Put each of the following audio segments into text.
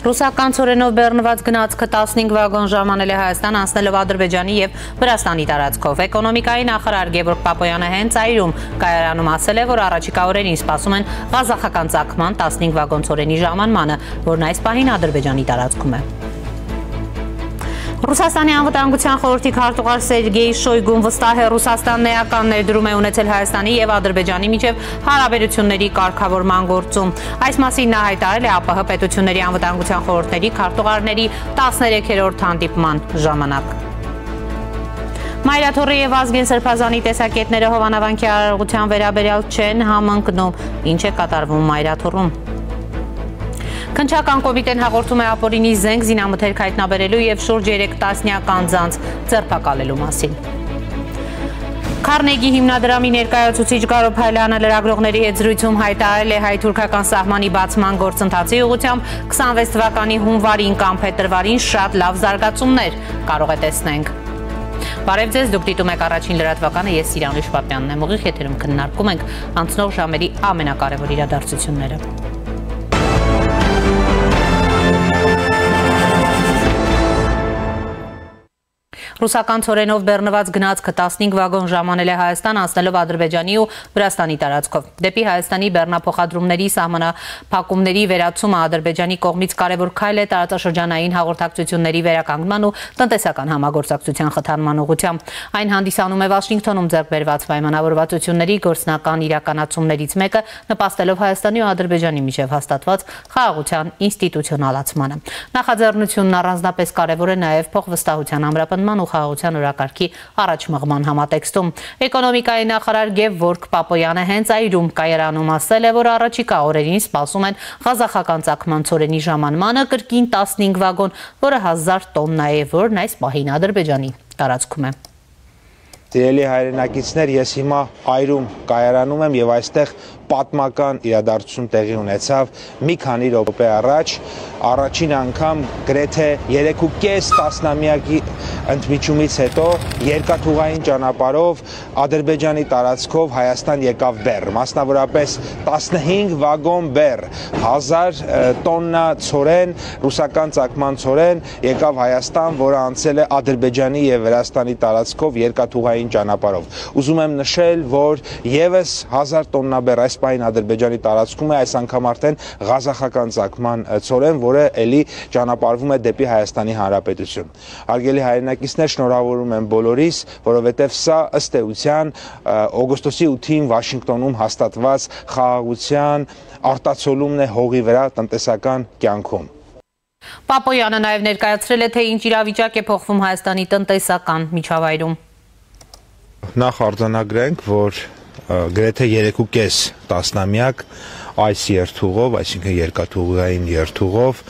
Ռուսական ցորենով բեռնված գնացքը 15 վագոն ժամանել է Հայաստան, անցնելով Ադրբեջանի եւ Վրաստանի տարածքով։ Էկոնոմիկայի նախարար Գևորգ Պապոյանը հենց այրում կայարանում ասել է, որ առաջիկա օրերին սպասում են ղազախական ծագման 15 վագոն ցորենի ժամանմանը, որն այս պահին Ադրբեջանի տարածքում է։ Ռուսաստանի անվտանգության խորհրդի քարտուղար Սերգեյ Շոյգուն վստահ է, Ռուսաստանն էական ներդրում է ունեցել Հայաստանի եւ Ադրբեջանի միջև հարաբերությունների կարգավորման գործում։ Այս մասին նա հայտարարել է ԱՊՀ պետությունների անվտանգության խորհուրդների քարտուղարների 13-րդ հանդիպման ժամանակ։ Մայրաթոռի եւ Ազգին Սրբազանի տեսակետները հովանավանքի արարողության վերաբերյալ չեն համընկնում։ Ինչ է կատարվում Մայրաթոռում։ Քննչական կոմիտեն հաղորդում է ապօրինի զենք զինամթերք հայտնաբերելու եւ շուրջ 3 տասնյակ անձանց ձերբակալելու մասին։ Քարնեգի հիմնադրամի ներկայացուցիչ Գարո Փայլյանը լրագրողների հետ զրույցում հայտարարել է հայ-թուրքական սահմանի բացման գործընթացի ուղղությամբ 26 թվականի հունվարին կամ փետրվարին շատ լավ զարգացումներ կարող է տեսնենք։ Բարև ձեզ, դուք դիտում եք առաջին լրատվականը, ես Սիրանուշ Պապյանն եմ, ուղիղ եթերում քննարկում ենք անցնող ժամերի ամենակարևոր իրադարձությունները։ Ռուսական ցորենով բեռնված գնացքը 15 վագոն ժամանել է Հայաստան, անցնելով Ադրբեջանի ու Վրաստանի տարածքով։ Դեպի Հայաստանի բեռնափոխադրումների սահմանափակումների վերացումը Ադրբեջանի կողմից կարևոր քայլ է տարածաշրջանային հաղորդակցությունների վերականգնման ու տնտեսական համագործակցության խթանման ուղղությամբ։ Այն հանդիսանում է Վաշինգտոնում ձեռք բերված պայմանավորվածությունների գործնական իրականացումներից մեկը, նպաստելով Հայաստանի ու Ադրբեջանի միջև հաստատված խաղաղության ինստիտուցիոնալացմանը։ Նախաձեռնությունն առանձնապես կարևոր է նաև փոխվստահության ամրապնդման խաղաղության օրակարգի առաջմղման համատեքստում։ Էկոնոմիկայի նախարար Գևորգ Պապոյանը հենց այրում կայարանում ասել է, որ առաջիկա օրերին սպասում են ղազախական ծագման ցորենի ժամանմանը կրկին 15 վագոն, որը 1000 տոննա է, որն այս պահին Ադրբեջանի տարածքում է։ Սիրելի հայրենակիցներ, ես հիմա այրում կայարանում եմ եւ այստեղ պատմական իրադարձություն տեղի ունեցավ մի քանի րոպե առաջ, առաջին անգամ գրեթե 3.5 տասնամյակի ընդմիջումից հետո երկաթուղային ճանապարհով Ադրբեջանի տարածքով Հայաստան եկավ բեռ, մասնավորապես 15 վագոն բեռ, 1000 տոննա ցորեն, ռուսական ծագման ցորեն եկավ Հայաստան, որը անցել է Ադրբեջանի եւ Վրաստանի տարածքով երկաթուղային ճանապարհով։ Ուզում եմ նշել, որ եւս 1000 տոննա բեռ այս պահին Ադրբեջանի տարածքում է, այս անգամ արդեն ղազախական ծագման ցորեն, որը էլի ճանապարհվում է դեպի Հայաստանի Հանրապետություն։ Հարգելի հայրենակիցներ, շնորհավորում եմ բոլորիս, որովհետև սա ըստ էության օգոստոսի 8-ին Վաշինգտոնում հաստատված խաղաղության արտացոլումն է հողի վրա տնտեսական կյանքում։ Պապոյանը նաև ներկայացրել է, թե ինչ իրավիճակ է փոխվում Հայաստանի տնտեսական միջավայրում։ Նախ արձանագրենք, որ գրեթե 3.5 տասնամյակ այս երթուղով, այսինքն երկաթուղային երթուղով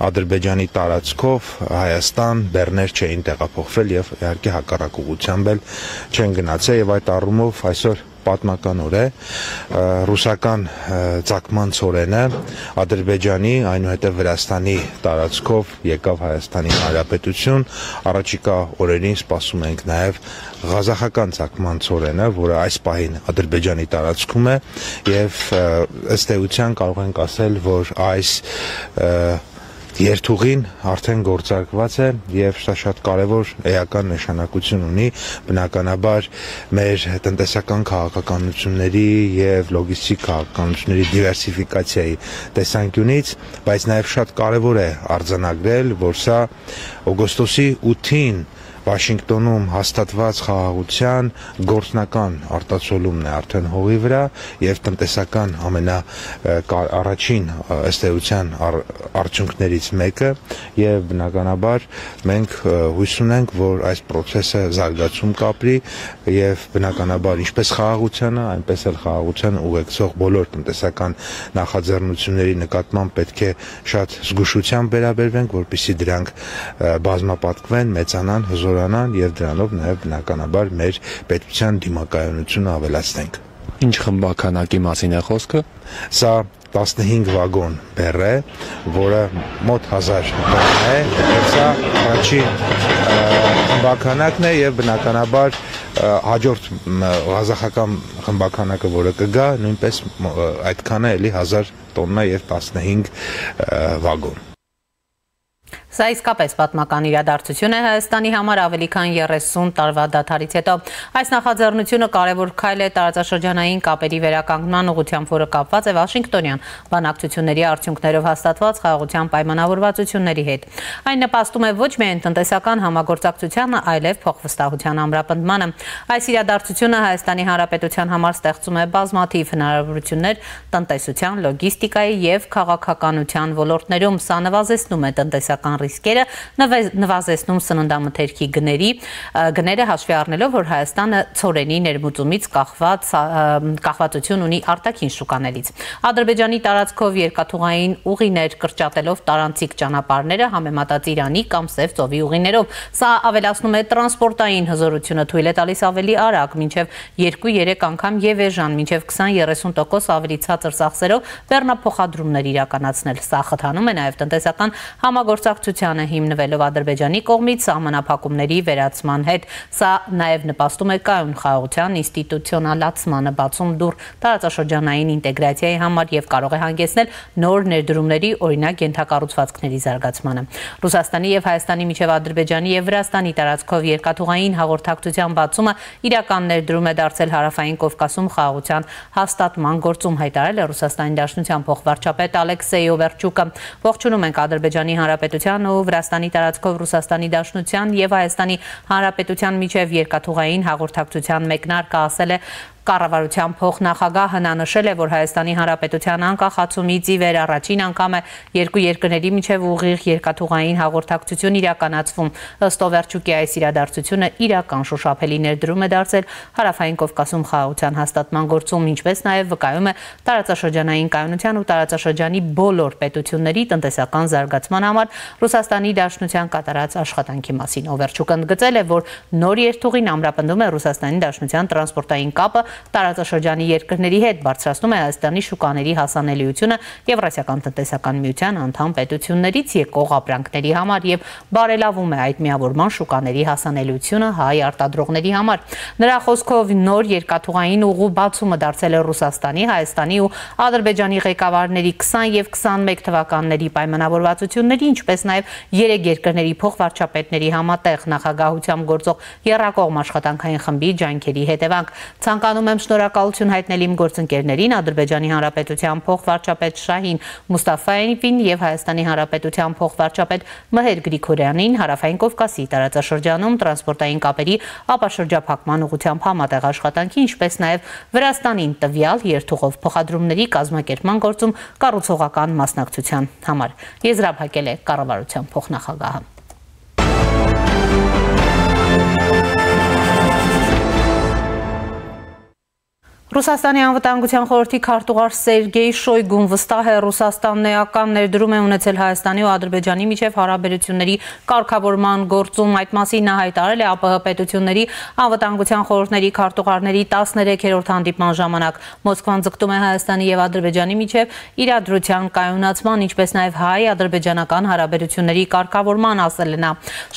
Ադրբեջանի տարածքով Հայաստան բեռներ չէին տեղափոխվել եւ իհարկե հակառակ ուղղությամբ էլ չեն գնացել եւ այդ առումով այսօր պատմական օր է, ռուսական ծագման ցորենը Ադրբեջանի, այնուհետև Վրաստանի տարածքով եկավ Հայաստանի Հանրապետություն, առաջիկա օրերին սպասում ենք նաև ղազախական ծագման ցորենը, որը այս պահին Ադրբեջանի տարածքում է եւ ըստ էության կարող ենք ասել, որ այս երթուղին արդեն գործարկված է եւ սա շատ կարեւոր էական նշանակություն ունի բնականաբար մեր տնտեսական քաղաքականությունների եւ լոգիստիկ քաղաքականությունների դիվերսիֆիկացիայի տեսանկյունից, բայց նաեւ շատ կարեւոր է արձանագրել, որ սա օգոստոսի 8-ին Վաշինգտոնում հաստատված խաղաղության գործնական արտացոլումն է արդեն հողի վրա եւ տնտեսական ամենաառաջին ըստ էության արդյունքներից մեկը եւ բնականաբար մենք հույս ունենք, որ այս process-ը զարգացում կապրի եւ բնականաբար ինչպես խաղաղությանը, այնպես էլ խաղաղության ուղեկցող բոլոր տնտեսական նախաձեռնությունների նկատմամբ պետք է շատ զգուշությամբ վերաբերվենք, որպեսզի դրանք բազմապատկվեն, մեծանան, հզորանան եւ դրանով նաեւ բնականաբար մեր պետության դիմակայունությունը ավելացնենք։ Ինչ խմբականակի մասին է խոսքը։ Սա 15 վագոն բեռ է, որը մոտ 1000 տոննա է, եւ սա առաջին խմբականակն է եւ բնականաբար հաջորդ ղազախական խմբականակը, որը կգա, նույնպես այդքանը էլի 1000 տոննա եւ 15 վագոն։ Սա իսկապես պատմական իրադարձություն է Հայաստանի համար ավելի քան 30 տարվա դադարից հետո։ Այս նախաձեռնությունը կարևոր քայլ է տարածաշրջանային կապերի վերականգնման ուղղությամբ, որը կապված է Վաշինգտոնյան բանակցությունների արդյունքներով հաստատված խաղաղության պայմանավորվածությունների հետ։ Այն նպաստում է ոչ միայն տնտեսական համագործակցությանը, այլև փոխվստահության ամրապնդմանը։ Այս իրադարձությունը Հայաստանի Հանրապետության համար ստեղծում է բազմաթիվ հնարավորություններ տնտեսության, լոգիստիկայի եւ քաղաքականության ոլորտներում։ Սա նվազեցնում է տնտեսական ռիսկերը, նվազեցնում սննդամթերքի գները հաշվի առնելով, որ Հայաստանը ցորենի ներմուծումից կախվածություն ունի արտաքին շուկաներից։ Ադրբեջանի տարածքով երկաթուղային ուղիներ կրճատելով տարանցիկ ճանապարհները համեմատած Իրանի կամ Սև ծովի ուղիներով։ Սա ավելացնում է տրանսպորտային հզորությունը, թույլ է տալիս ավելի արագ, մինչև 2-3 անգամ եւ էժան, մինչև 20-30% ավելի ցածր ծախսերով բեռնափոխադրումներ իրականացնել։ Սա խթանում է նաեւ տնտեսական համագործակցությանը հիմնվելով Ադրբեջանի կողմից սահմանափակումների վերացման հետ։ Սա նաև նպաստում է կայուն խաղաղության ինստիտուցիոնալացմանը, բացում դուռ տարածաշրջանային ինտեգրացիայի համար եւ կարող է հանգեցնել նոր ներդրումների, օրինակ ենթակառուցվածքների զարգացմանը։ Ռուսաստանի եւ Հայաստանի միջև Ադրբեջանի եւ Վրաստանի տարածքով երկաթուղային հաղորդակցության բացումը իրական ներդրում է դարձել Հարավային Կովկասում խաղաղության հաստատման գործում, հայտարարել է Ռուսաստանի Դաշնության փոխվարչապետ Ալեքսեյ Օվերչուկը։ Ողջունում ենք Ադրբեջանի Հանրապետության ու Վրաստանի տարածքով Ռուսաստանի Դաշնության եւ Հայաստանի Հանրապետության միջև երկաթուղային հաղորդակցության մեկնարկը, ասել է Կառավարության փոխնախագահը, նա նշել է, որ Հայաստանի Հանրապետության անկախացումից ի վեր առաջին անգամ է երկու երկրների միջև ուղիղ երկաթուղային հաղորդակցություն իրականացվում։ Ըստ Օվերչուկի այս իրադարձությունը իրական շոշափելի ներդրում է դարձել Հարավային Կովկասում խաղաղության հաստատման գործում, ինչպես նաև վկայում է տարածաշրջանային կայունության ու տարածաշրջանի բոլոր պետությունների տնտեսական զարգացման համար Ռուսաստանի Դաշնության կատարած աշխատանքի մասին։ Օվերչուկը ընդգծել է, որ նոր երթուղին ամրապնդում է Ռուսաստանի Դաշնության տրանսպորտային կապը տարածաշրջանի երկրների հետ, բարձրացնում է Հայաստանի շուկաների հասանելիությունը Եվրասիական տնտեսական միության անդամ պետություններից եկող ապրանքների համար եւ բարելավում է այդ միավորման շուկաների հասանելիությունը հայ արտադրողների համար։ Նրա խոսքով նոր երկաթուղային ուղու բացումը դարձել է Ռուսաստանի, Հայաստանի ու Ադրբեջանի ղեկավարների 20 եւ 21 թվականների պայմանավորվածությունների, ինչպես նաեւ 3 երկրների փոխվարչապետների համատեղ նախագահությամբ գործող եռակողմ աշխատանքային խմբի ջանքերի հետևանք։ Ցանկանում եմ շնորհակալություն հայտնել իմ գործընկերներին, Ադրբեջանի Հանրապետության փոխվարչապետ Շահին Մուստաֆայևին եւ Հայաստանի Հանրապետության փոխվարչապետ Մհեր Գրիգորյանին Հարավային Կովկասի տարածաշրջանում տրանսպորտային կապերի ապաշրջափակման ուղղությամբ համատեղ աշխատանքի, ինչպես նաեւ Վրաստանին տվյալ երթուղով փոխադրումների կազմակերպման գործում կառուցողական մասնակցության համար։ Եզրափակել է կառավարության փոխնախագահը։ Ռուսաստանի անվտանգության խորհրդի քարտուղար Սերգեյ Շոյգուն վստահ է, Ռուսաստանն էական ներդրում է ունեցել Հայաստանի ու Ադրբեջանի միջև հարաբերությունների կարգավորման գործում։ Այդ մասին նա հայտարարել է ԱՊՀ պետությունների անվտանգության խորհուրդների քարտուղարների 13-րդ հանդիպման ժամանակ։ Մոսկվան ձգտում է Հայաստանի եւ Ադրբեջանի միջև իրադրության կայունացման, ինչպես նաեւ հայ-ադրբեջանական հարաբերությունների կարգավորման, ասել է նա։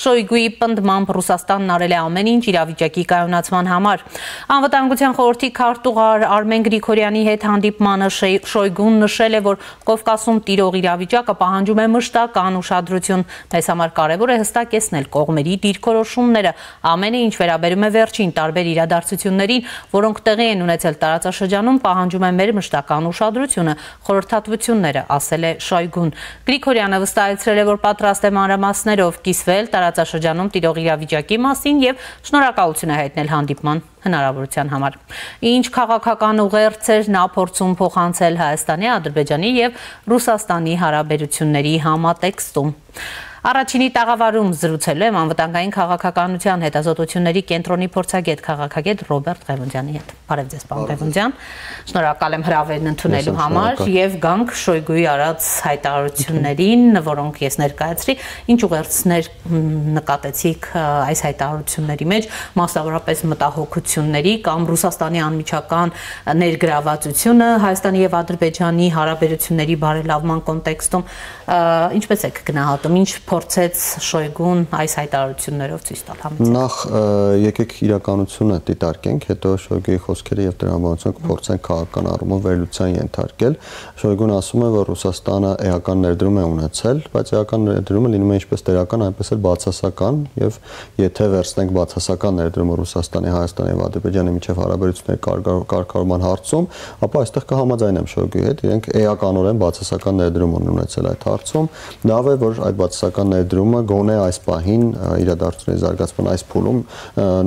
Շոյգուի պնդմամբ Ռուսաստանն արել է ամեն ինչ իրավիճակի կայունացման համար։ Անվտանգության խորհրդի քարտուղար Արմեն Գրիգորյանի հետ հանդիպմանը Շոյգուն նշել է, որ Կովկասում տիրող իրավիճակը պահանջում է մշտական ուշադրություն։ Մեզ համար կարևոր է հստակեցնել կողմերի դիրքորոշումները, ամենը ինչ վերաբերում է վերջին տարբեր իրադարձություններին, որոնք տեղի են ունեցել տարածաշրջանում, պահանջում է մեր մշտական ուշադրությունը, խորհրդատվությունները, ասել է Շոյգուն։ Գրիգորյանը վստահեցրել է, որ պատրաստ է մանրամասներով կիսվել տարածաշրջանում տիրող իրավիճակի մասին եւ շնորհակալություն է հայտնել հանդիպման հնարավորության համար։ Ինչ քաղաքական ուղերձեր նա փորձում փոխանցել Հայաստանի, Ադրբեջանի եւ Ռուսաստանի հարաբերությունների համատեքստում։ Առաջինի տաղավարում զրուցելու եմ անվտանգային քաղաքականության հետազոտությունների կենտրոնի փորձագետ քաղաքագետ Ռոբերտ Ղևոնդյանի հետ։ Բարև ձեզ, պարոն Ղևոնդյան։ Շնորհակալ եմ հրավերն ընդունելու համար եւ գանք Շոյգուի արած հայտարարություններին, որոնք ես ներկայացրի, ինչ ուղերձներ նկատեցիք այս հայտարարությունների մեջ, մասնավորապես մտահոգությունների կամ Ռուսաստանի անմիջական ներգրավվածությունը Հայաստանի եւ Ադրբեջանի հարաբերությունների բարելավման կոնտեքստում, ինչպես եք գնահատում, ինչ փորձեց Շոյգուն այս հայտարարություններով ցույց տալ համեցեք։ Նախ եկեք իրականությունը դիտարկենք, հետո Շոյգուի խոսքերը եւ տրամաբանությունը կփորձենք քաղաքական առումով վերլուծության ենթարկել։ Շոյգուն ասում է, որ Ռուսաստանը էական ներդրում է ունեցել, բայց էական ներդրումը լինում է ինչպես տերական, այնպես էլ բացասական, եւ եթե վերցնենք բացասական ներդրումը Ռուսաստանի, Հայաստանի եւ Ադրբեջանի միջև հարաբերությունների կարգավորման հարցում, ապա այստեղ կհամաձայնեմ Շոյգուի հետ, իրենք էականորեն բացասական ներդրում են ունեցել այդ հարցում։ Լավ է, որ այդ բացասական ներդրումը գոնե այս պահին իրադարձությունների զարգացման այս փուլում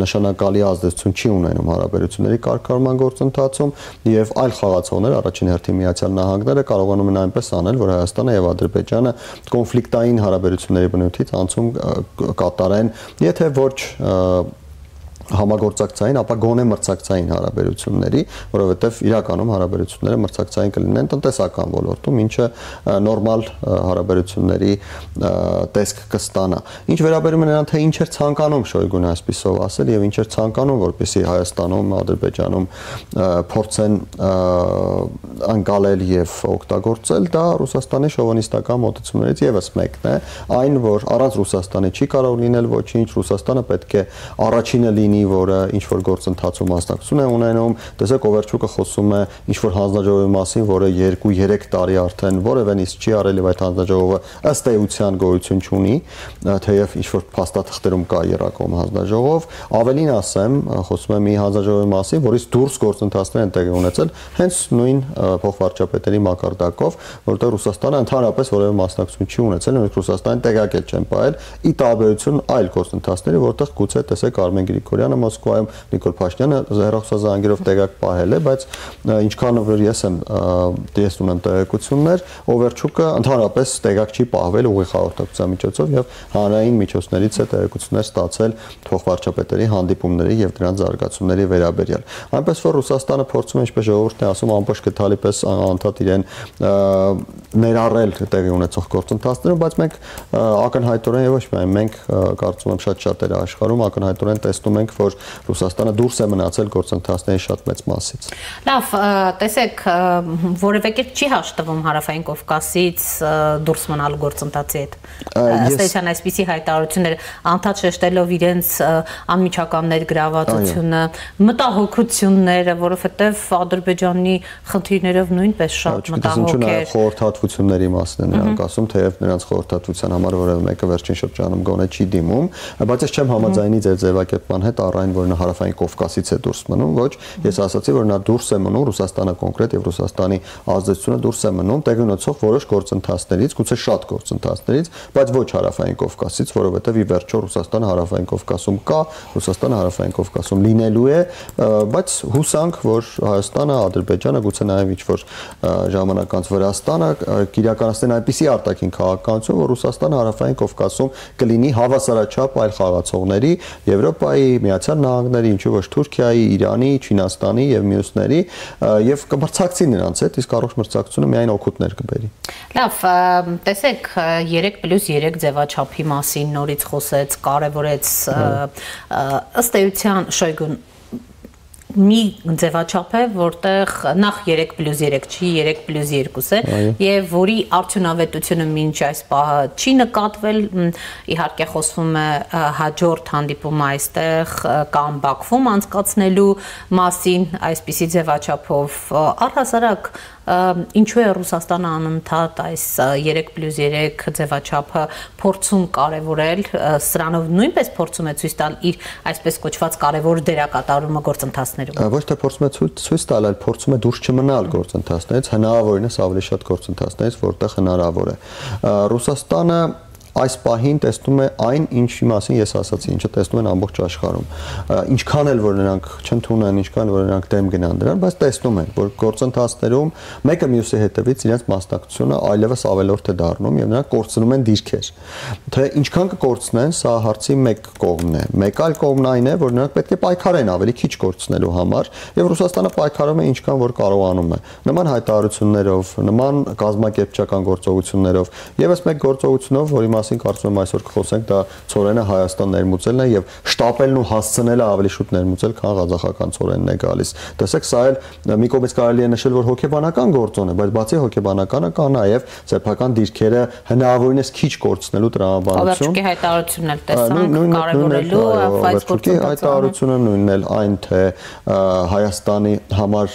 նշանակալի ազդեցություն չի ունենում հարաբերությունների կարգավորման գործընթացում եւ այլ խաղացողներ, առաջին հերթին Միացյալ Նահանգները կարողանում են այնպես անել, որ Հայաստանը եւ Ադրբեջանը կոնֆլիկտային հարաբերությունների բնույթից անցում կատարեն, եթե ոչ համագործակցային, ապա գոնե մրցակցային հարաբերությունների, որովհետև իրականում հարաբերությունները մրցակցային կլինեն տնտեսական ոլորտում, ինչը նորմալ հարաբերությունների տեսք կստանա։ Ինչ վերաբերում է նրան, թե ինչ էր ցանկանում Շոյգուն այսպիսով ասել եւ ինչ էր ցանկանում, որպեսզի Հայաստանում, Ադրբեջանում փորձեն անցալել եւ օգտագործել, դա Ռուսաստանի շովինիստական մոտեցումներից եւս մեկն է, այն որ առանց Ռուսաստանի չի կարող լինել ոչինչ, Ռուսաստանը պետք է առաջինը լինի, որը ինչ որ գործընթացում մասնակցություն է ունենում, տեսեք Օվերչուկը խոսում է ինչ որ հանձնաժողովի մասին, որը 2-3 տարի արդեն որևէ նիստ չի արել եւ այդ հանձնաժողովը ըստ էության գոյություն չունի, թեև ինչ որ փաստաթղթերում կա Երակոմ հանձնաժողով, ավելին ասեմ, խոսում եմ մի հանձնաժողովի մասին, որից դուրս գործընթացներ են տեղի ունեցել հենց նույն փոխվարչապետերի մակարդակով, որտեղ Ռուսաստանը ընդհանրապես որևէ մասնակցություն չի ունեցել, նույնիսկ Ռուսաստանի տեղյակ էլ չեն ողել, ի տարբերություն այլ գործընթացների, որտեղ գուցե տեսեք Արմեն Գրիգորյանը Մոսկվայում, Նիկոլ Փաշինյանը հեռախոսազանգերով տեղյակ պահել է, բայց ինչքան որ ես ունեմ տեղեկություններ, Օվերչուկը ընդհանրապես տեղյակ չի պահվել ուղիղ հաղորդակցության միջոցով եւ հանրային միջոցներից է տեղեկություններ ստացել փոխվարչապետերի հանդիպումների եւ դրանց զարգացումների վերաբերյալ։ Այնպես որ Ռուսաստանը փորձում է, ինչպես ժողովուրդն է ասում, ամբողջ գտալի պես անդադ իրեն ներառել տեղի ունեցող գործընթացներում, բայց մենք ակնհայտորեն եւ ոչ միայն մենք կարծում եմ շատ-շատերը աշխարհում ակնհայտորեն տեսնում ենք, որ Ռուսաստանը դուրս է մնացել գործընթացների շատ մեծ մասից։ Լավ, տեսեք, որևէ կերպ չի հաշտվում Հարավային Կովկասից դուրս մնալ գործընթացի հետ։ Ըստ էության այսպիսի հայտարարություններ անդադ շեշտելով իրենց անմիջական ներգրավվածությունը, մտահոգությունները, որովհետև Ադրբեջանի խնդիրներով նույնպես շատ մտահոգ է։ Խորհրդատվությունների մասն են նրանք ասում, թեև նրանց խորհրդատվության համար որևէ մեկը վերջին շրջանում գոնե չի դիմում, բայց ես չեմ համաձայնի ձեր ձևակերպման հետ առ այն, որ նա Հարավային Կովկասից է դուրս մնում, ոչ, ես ասացի, որ նա դուրս է մնում Ռուսաստանը կոնկրետ եւ Ռուսաստանի ազդեցությունը դուրս է մնում տեղի ունեցող որոշ գործընթացներից, գուցե շատ գործընթացներից, բայց ոչ Հարավային Կովկասից, որովհետեւ ի վերջո Ռուսաստանը Հարավային Կովկասում կա, Ռուսաստանը Հարավային Կովկասում լինելու է, բայց հուսանք, որ Հայաստանը, Ադրբեջանը, գուցե նաեւ ինչ-որ ժամանակ անց Վրաստանը կիրականացնեն այնպիսի արտաքին քաղաքականություն, որ Ռուսաստանը Հարավային Կովկասում կլինի հավասարաչափ այլ խաղացողների, Եվրոպայի, Միացյալ Նահանգների, ինչու ոչ Թուրքիայի, Իրանի, Չինաստանի եւ մյուսների եւ կմրցակցի նրանց հետ, իսկ առողջ մրցակցությունը միայն օգուտներ կբերի։ Լավ, տեսեք 3+3 ձևաչափի մասին նորից խոսեց, կարևորեց ըստ էության Շոյգուն մի ձևաչափ է, որտեղ նախ 3+3 չի, 3+2 է եւ որի արդյունավետությունը մինչ այս պահը չի նկատվել, իհարկե խոսվում է հաջորդ հանդիպումը այստեղ կամ Բաքվում անցկացնելու մասին, այսպիսի ձևաչափով առհասարակ ինչու է Ռուսաստանը անընդհատ այս 3+3 ձևաչափը փորձում կարևորել, սրանով նույնպես փորձում է ցույց տալ իր այսպես կոչված կարևոր դերակատարումը գործընթացներում։ Ոչ թե փորձում է ցույց տալ, այլ փորձում է դուրս չմնալ գործընթացներից, հնարավորինս ավելի շատ գործընթացներից, որտեղ հնարավոր է։ Ռուսաստանը այս պահին տեսնում է այն, ինչի մասին ես ասացի, ինչը տեսնում են ամբողջ աշխարհում։ Ինչքան էլ որ նրանք չընդունեն, ինչքան որ նրանք դեմ գնան դրան, բայց տեսնում են, որ գործընթացներում մեկը մյուսի հետևից իրենց մասնակցությունը այլևս ավելորդ է դառնում եւ նրանք կորցնում են դիրքեր։ Թե ինչքան կկորցնեն, սա հարցի մեկ կողմն է։ Մեկ այլ կողմն այն է, որ նրանք պետք է պայքարեն ավելի քիչ կորցնելու համար, եւ Ռուսաստանը պայքարում է ինչքան որ կարողանում է։ Նման հայտարարություններով, նման կազմակերպչական գործողություններով, եւս մեկ գործողությունով, որի մասին կարծում եմ այսօր կխոսենք, դա ծորենը Հայաստան ներմուծելն է եւ շտապելն ու հասցնելը ավելի շուտ ներմուծել, քան ղազախական ծորենն է գալիս։ Տեսեք, սա էլ մի կողմից կարելի է նշել, որ հոգեբանական գործոն է, բայց բացի հոգեբանականը կա նաեւ սեփական դիրքերը հնարավորինս քիչ կորցնելու տրամաբանություն։ Ավերչուկի հայտարարությունն էլ տեսանք, կարևորելու այս գործընթացը։ Հայտարարությունը նույնն էլ այն թե Հայաստանի համար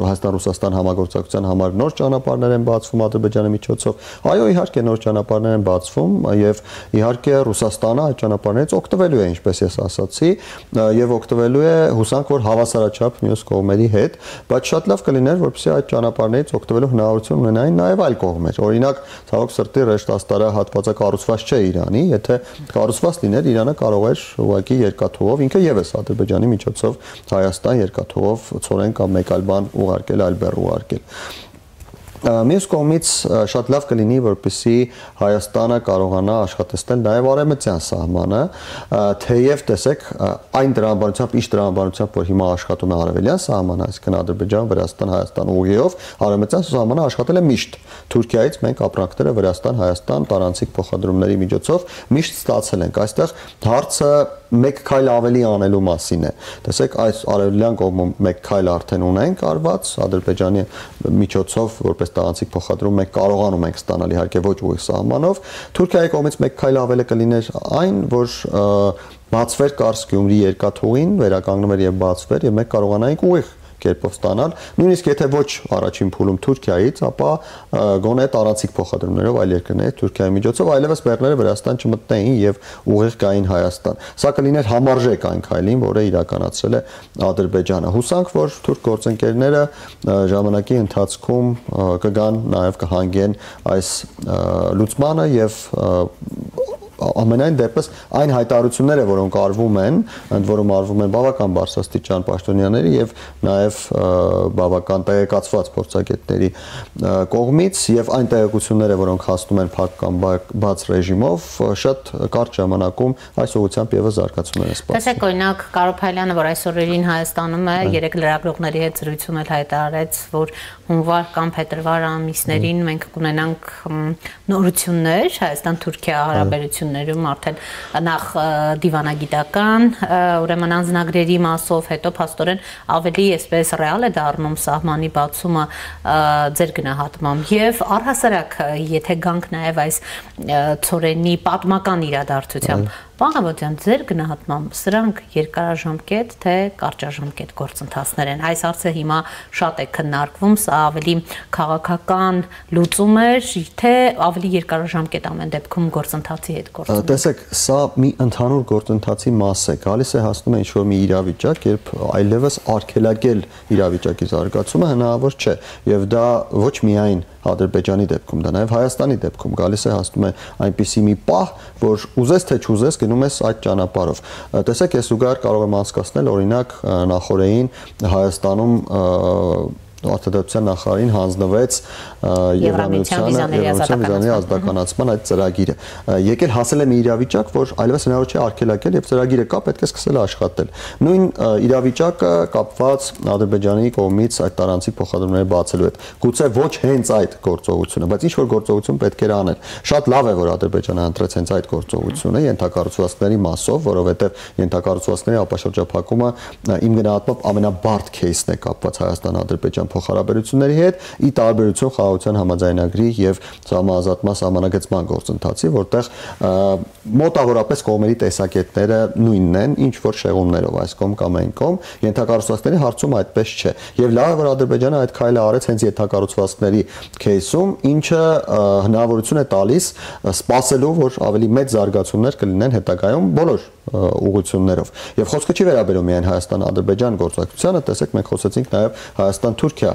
Հայաստան-Ռուսաստան համագործակցության համար նոր ճանապարհներ են բացվում Ադրբեջանի միջոցով։ Այո, իհարկե նոր ճանապարհներ են բացվում եւ իհարկե Ռուսաստանը այդ ճանապարհներից օգտվելու է, ինչպես ես ասացի, եւ օգտվելու է հուսանք, որ հավասարաչափ մյուս կողմերի հետ, բայց շատ լավ կլիներ, որպեսզի այդ ճանապարհներից օգտվելու հնարավորություն ունենային նաեւ այլ կողմեր։ Օրինակ, ցավոք սրտի Ռեշտ Աստարը հատվածը կառուցված չէ Իրանի, եթե կառուցված լիներ, Իրանը կարող էր ուղղակի երկաթուղով ինքը եւս Ադրբեջանի միջոցով Հայաստան երկաթուղով ծորեն կամ մեկ այլ բան ուղարկել, այլ բեռ ուղարկել։ Մյուս կողմից շատ լավ կլինի, որպեսզի Հայաստանը կարողանա աշխատեցնել նաև արևմտյան սահմանը, թեև տեսեք այն տրամաբանությամբ, ինչ տրամաբանությամբ, որ հիմա աշխատում է արևելյան սահմանը, այսինքն Ադրբեջան, Վրաստան, Հայաստան ուղիղով, արևմտյան սահմանը աշխատել է միշտ։ Թուրքիայից մենք ապրանքները Վրաստան, Հայաստան տարանցիկ փոխադրումների միջոցով միշտ ստացել ենք։ Այստեղ հարցը մեկ քայլ ավելի անելու մասին է։ Տեսեք, այս արևելյան կողմում մեկ քայլ արդեն ունենք արված Ադրբեջանի միջոցով, որպես տարանցիկ փոխադրում մենք կարողանում ենք ստանալ, իհարկե ոչ ուղիղ սահմանով։ Թուրքիայի կողմից մեկ քայլ ավելի կլիներ այն, որ բացվեր Կարս-Գյումրի երկաթուղին, վերականգնվեր եւ բացվեր, եւ մենք կարողանայինք ուղիղ կերպով ստանալ, նույնիսկ եթե ոչ առաջին փուլում Թուրքիայից, ապա գոնե տարանցիկ փոխադրումներով այլ երկրների Թուրքիայի միջոցով այլևս բեռները Վրաստան չմտնեին եւ ուղիղ գային Հայաստան։ Սա կլիներ համարժեք այն քայլին, որը իրականացրել է Ադրբեջանը։ Հուսանք, որ թուրք գործընկերները ժամանակի ընթացքում կգան նաեւ կհանգեն այս լուծմանը եւ ամենայն դեպս այն հայտարարությունները, որոնք արվում են, ընդ որում արվում են բավական բարձրաստիճան պաշտոնյաների եւ նաեւ բավական տեղեկացված փորձագետների կողմից եւ այն տեղեկությունները, որոնք հասնում են փակ կամ բաց ռեժիմով, շատ կարճ ժամանակում այս ուղղությամբ եւս զարգացումներ են սպասվում։ Տեսեք, օրինակ Կարոփայլյանը, որ այս օրերին Հայաստանում է, երեք լրագրողների հետ զրույցում էլ հայտարարեց, որ հունվար կամ փետրվար ամիսներին մենք կունենանք նորություններ Հայաստան-Թուրքիա հարաբերություններում, արդեն նախ դիվանագիտական, ուրեմն անձնագրերի մասով, հետո փաստորեն ավելի այսպես ռեալ է դառնում սահմանի բացումը ձեր գնահատմամբ եւ առհասարակ եթե գանք նաեւ այս ծորենի պատմական իրադարձությամբ Պարոն Ղաբոդյան, ձեր գնահատմամբ սրանք երկարաժամկետ թե կարճաժամկետ գործընթացներ են։ Այս հարցը հիմա շատ է քննարկվում, սա ավելի քաղաքական լուծում է, թե ավելի երկարաժամկետ ամեն դեպքում գործընթացի հետ գործում։ Տեսեք, սա մի ընդհանուր գործընթացի մաս է, գալիս է հասնում է ինչ-որ մի իրավիճակ, երբ այլևս արգելակել իրավիճակի զարգացումը հնարավոր չէ, եւ դա ոչ միայն Ադրբեջանի դեպքում, դա նաև Հայաստանի դեպքում գալիս է հասնում է այնպիսի մի պահ, որ ուզես թե չուզես գնում ես այդ ճանապարհով։ Տեսեք, ես զուգահեռ կարող եմ անցկացնել օրինակ նախորդին Հայաստանում արտադրության նախարարին հանձնվեց Եվրամիության վիզաների ազատականացման այդ ծրագիրը։ Եկել հասել է մի իրավիճակ, որ այլևս հնարավոր չէ արգելակել եւ ծրագիրը կա, պետք է սկսել աշխատել։ Նույն իրավիճակը կապված Ադրբեջանի կողմից այդ տարանցիկ փոխադրումները բացելու հետ։ Գուցե ոչ հենց այդ գործողությունը, բայց ինչ որ գործողություն պետք էր անել։ Շատ լավ է, որ Ադրբեջանը ընտրեց հենց այդ գործողությունը ենթակառուցվածքների մասով, որովհետեւ ենթակառուցվածքների ապաշրջափակումը իմ գնահատմամբ ամենաբարդ քեյսն է կապված Հայաստան-Ադրբեջան փոխհարաբերությունների հետ, ի տարբերություն խաղաղության համաձայնագրի եւ համազատման սահմանագծման գործընթացի, որտեղ մոտավորապես կողմերի տեսակետները նույնն են, ինչ որ շեղումներով այս կողմ կամ այն կողմ, ենթակառուցվածքների հարցում այդպես չէ։ Եվ լավ է, որ Ադրբեջանը այդ քայլը արեց հենց ենթակառուցվածքների քեյսում, ինչը հնարավորություն է տալիս սպասելու, որ ավելի մեծ զարգացումներ կլինեն հետագայում բոլոր ուղղություններով։ Եվ խոսքը չի վերաբերում միայն Հայաստան-Ադրբեջան գործընկերությանը, տեսեք, մենք խոսեցինք նաև Հայաստան-Թուրքիա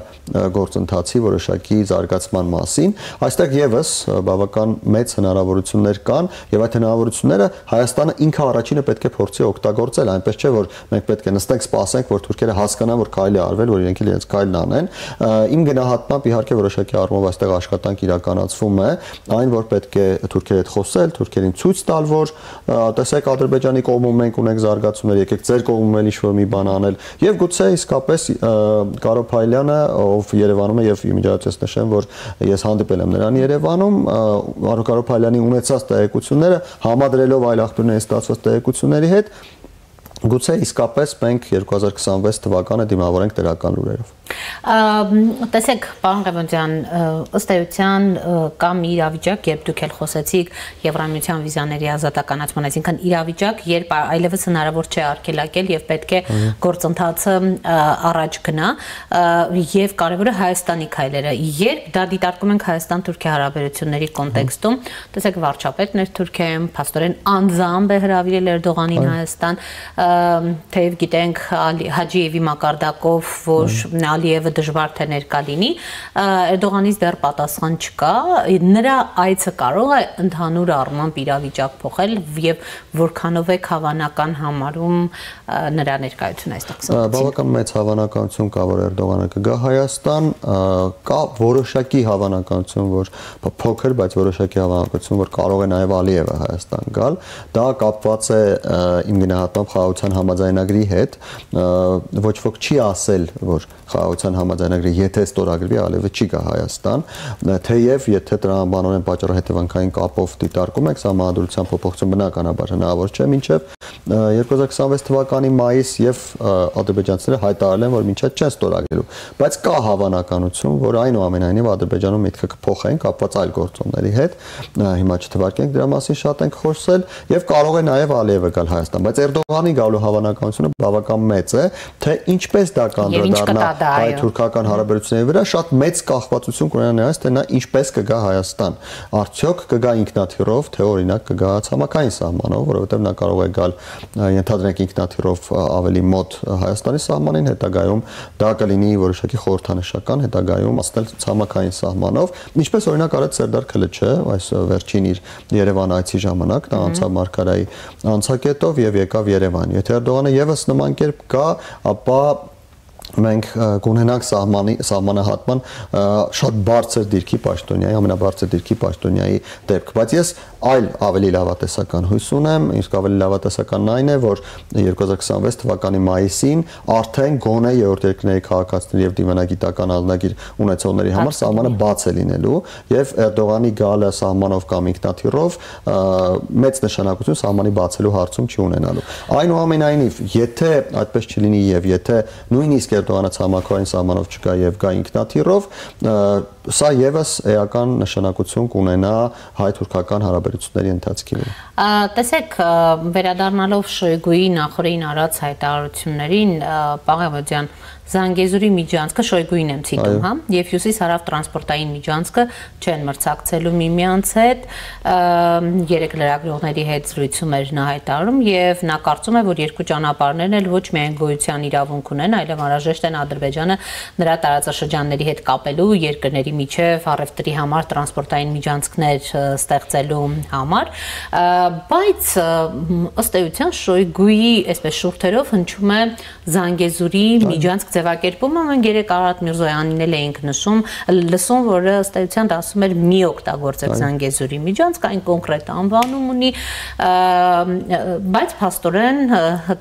գործընթացի որոշակի զարգացման մասին։ Այստեղ եւս բավական մեծ հնարավորություններ կան, եւ այդ հնարավորությունները Հայաստանը ինքը առաջինը պետք է փորձի օգտագործել, այնպես չէ, որ մենք պետք է նստենք, սպասենք, որ թուրքերը հասկանան, որ քայլ է արվել, որ իրենք իրենց քայլն անեն։ Իմ գնահատմամբ իհարկե որոշակի առումով այստեղ աշխատանք իրականացվում է, այն որ պետք է թուրքերի հետ խոսել, թուրքերին ցույց տալ, որ տեսեք Ադրբեջանի Ադրբեջանի կողմում մենք ունենք զարգացումներ, եկեք ձեր կողմում էլ ինչ-որ մի բան անել, եւ գուցե իսկապես Կարո Փայլյանը, ով Երևանում է եւ իմիջիայլոց նշեմ, որ ես հանդիպել եմ նրան Երևանում, Կարո Փայլյանի ունեցած տեղեկությունները համադրելով այլ աղբյուրների ստացված տեղեկությունների հետ, գուցե իսկապես մենք 2026 թվականը դիմավորենք դրական լուրերով։ Տեսեք, պարոն Ղևոնդյան, ըստ էության կա մի իրավիճակ, երբ դուք էլ խոսեցիք Եվրամիության վիզաների ազատականացման, այսինքն իրավիճակ, երբ այլևս հնարավոր չէ արգելակել եւ պետք է գործընթացը առաջ գնա, եւ կարեւորը Հայաստանի քայլերը։ Երբ դա դիտարկում ենք Հայաստան-Թուրքիա հարաբերությունների կոնտեքստում, տեսեք, վարչապետն էր Թուրքիայում, փաստորեն անձամբ է հրավիրել Էրդողանին Հայաստան, թեև գիտենք Հաջիևի մակարդակով, որ Ալիևը դժվար թե ներկա լինի, Էրդողանից դեռ պատասխան չկա, նրա այցը կարող է ընդհանուր առմամբ իրավիճակ փոխել եւ որքանով է հավանական համարում նրա ներկայությունը այստեղ։ Բավական մեծ հավանականություն կա, որ Էրդողանը կգա Հայաստան, կա որոշակի հավանականություն, որ փոքր, բայց որոշակի հավանականություն, որ կարող է նաեւ Ալիևը Հայաստան գալ, դա կապված է իմ գնահատմամբ խաղաղության համաձայնագրի հետ, ոչ ոք չի ասել, որ խաղաղության համաձայնագրի եթե ստորագրվի Ալիևը չի գա Հայաստան, թեև եթե տրամաբանորեն պատճառահետևանքային կապով դիտարկում եք, սահմանադրության փոփոխություն բնականաբար հնարավոր չէ, մինչև 2026 թվականի մայիս եւ ադրբեջանցիները հայտարարել են, որ մինչև չեն ստորագրելու, բայց կա հավանականություն, որ այնուամենայնիվ Ադրբեջանում միտքը կփոխեն կապված այլ գործոնների հետ, հիմա չթվարկենք դրա մասին շատ ենք խոսել եւ կարող է նաեւ Ալիևը գալ Հայաստան, բայց Էրդողանի գալու հավանականությունը բավական մեծ է, թե ինչպես դա կանդրադառնա հայ-թուրքական հարաբերությունների վրա շատ մեծ կախվածություն կունենա նրանից, թե նա ինչպես կգա Հայաստան, արդյոք կգա ինքնաթիռով, թե օրինակ կգա ցամաքային սահմանով, որովհետև նա կարող է գալ ենթադրենք ինքնաթիռով ավելի մոտ Հայաստանի սահմանին, հետագայում դա կլինի որոշակի խորհրդանշական, հետագայում ասել ցամաքային սահմանով, ինչպես օրինակ արեց Սերդար Քլիչը, այս վերջին իր Երևան այցի ժամանակ, նա անցավ Մարգարայի անցակետով եւ եկավ Երևան։ Եթե Էրդողանը եւս նման կերպ գա, ապա մենք կունենանք սահմանահատման շատ բարձր դիրքի պաշտոնյայի, ամենաբարձր դիրքի պաշտոնյայի դեպք, բայց ես այլ ավելի լավատեսական հույս ունեմ, իսկ ավելի լավատեսականն այն է, որ 2026 թվականի մայիսին արդեն գոնե երրորդ երկրների քաղաքացիների եւ դիվանագիտական ազնագիր ունեցողների համար սահմանը բաց է լինելու եւ Էրդողանի գալը սահմանով կամ ինքնաթիռով մեծ նշանակություն սահմանի բացելու հարցում չի ունենալու։ Այնուամենայնիվ, եթե այդպես չլինի եւ եթե նույնիսկ Էրդողանը ցամաքային սահմանով չգա եւ գա ինքնաթիռով, սա եւս էական նշանակություն կունենա հայ-թուրքական հարաբերությունների ընթացքի վրա։ Տեսեք, վերադառնալով Շոյգուի նախորդին արած հայտարարություններին, Պաղեւոդյան, Զանգեզուրի միջանցքը Շոյգուին եմ ցիտում, հա, եւ հյուսիս-հարավ տրանսպորտային միջանցքը չեն մրցակցելու միմյանց հետ, երեք լրագրողների հետ զրույցում էր նա հայտարարում եւ նա կարծում է, որ երկու ճանապարհներն էլ ոչ միայն գոյության իրավունք ունեն, այլև անհրաժեշտ են Ադրբեջանը նրա տարածաշրջանների հետ կապելու, երկրների միջև առևտրի համար տրանսպորտային միջանցքներ ստեղծելու համար, բայց ըստ էության Շոյգուի այսպես շուրթերով հնչում է Զանգեզուրի միջանցք ձևակերպումը, մենք երեք Արարատ Միրզոյանին էլ էինք լսում, որ ըստ էության դա ասում էր մի օգտագործել Զանգեզուրի միջանցք, այն կոնկրետ անվանում ունի, բայց փաստորեն,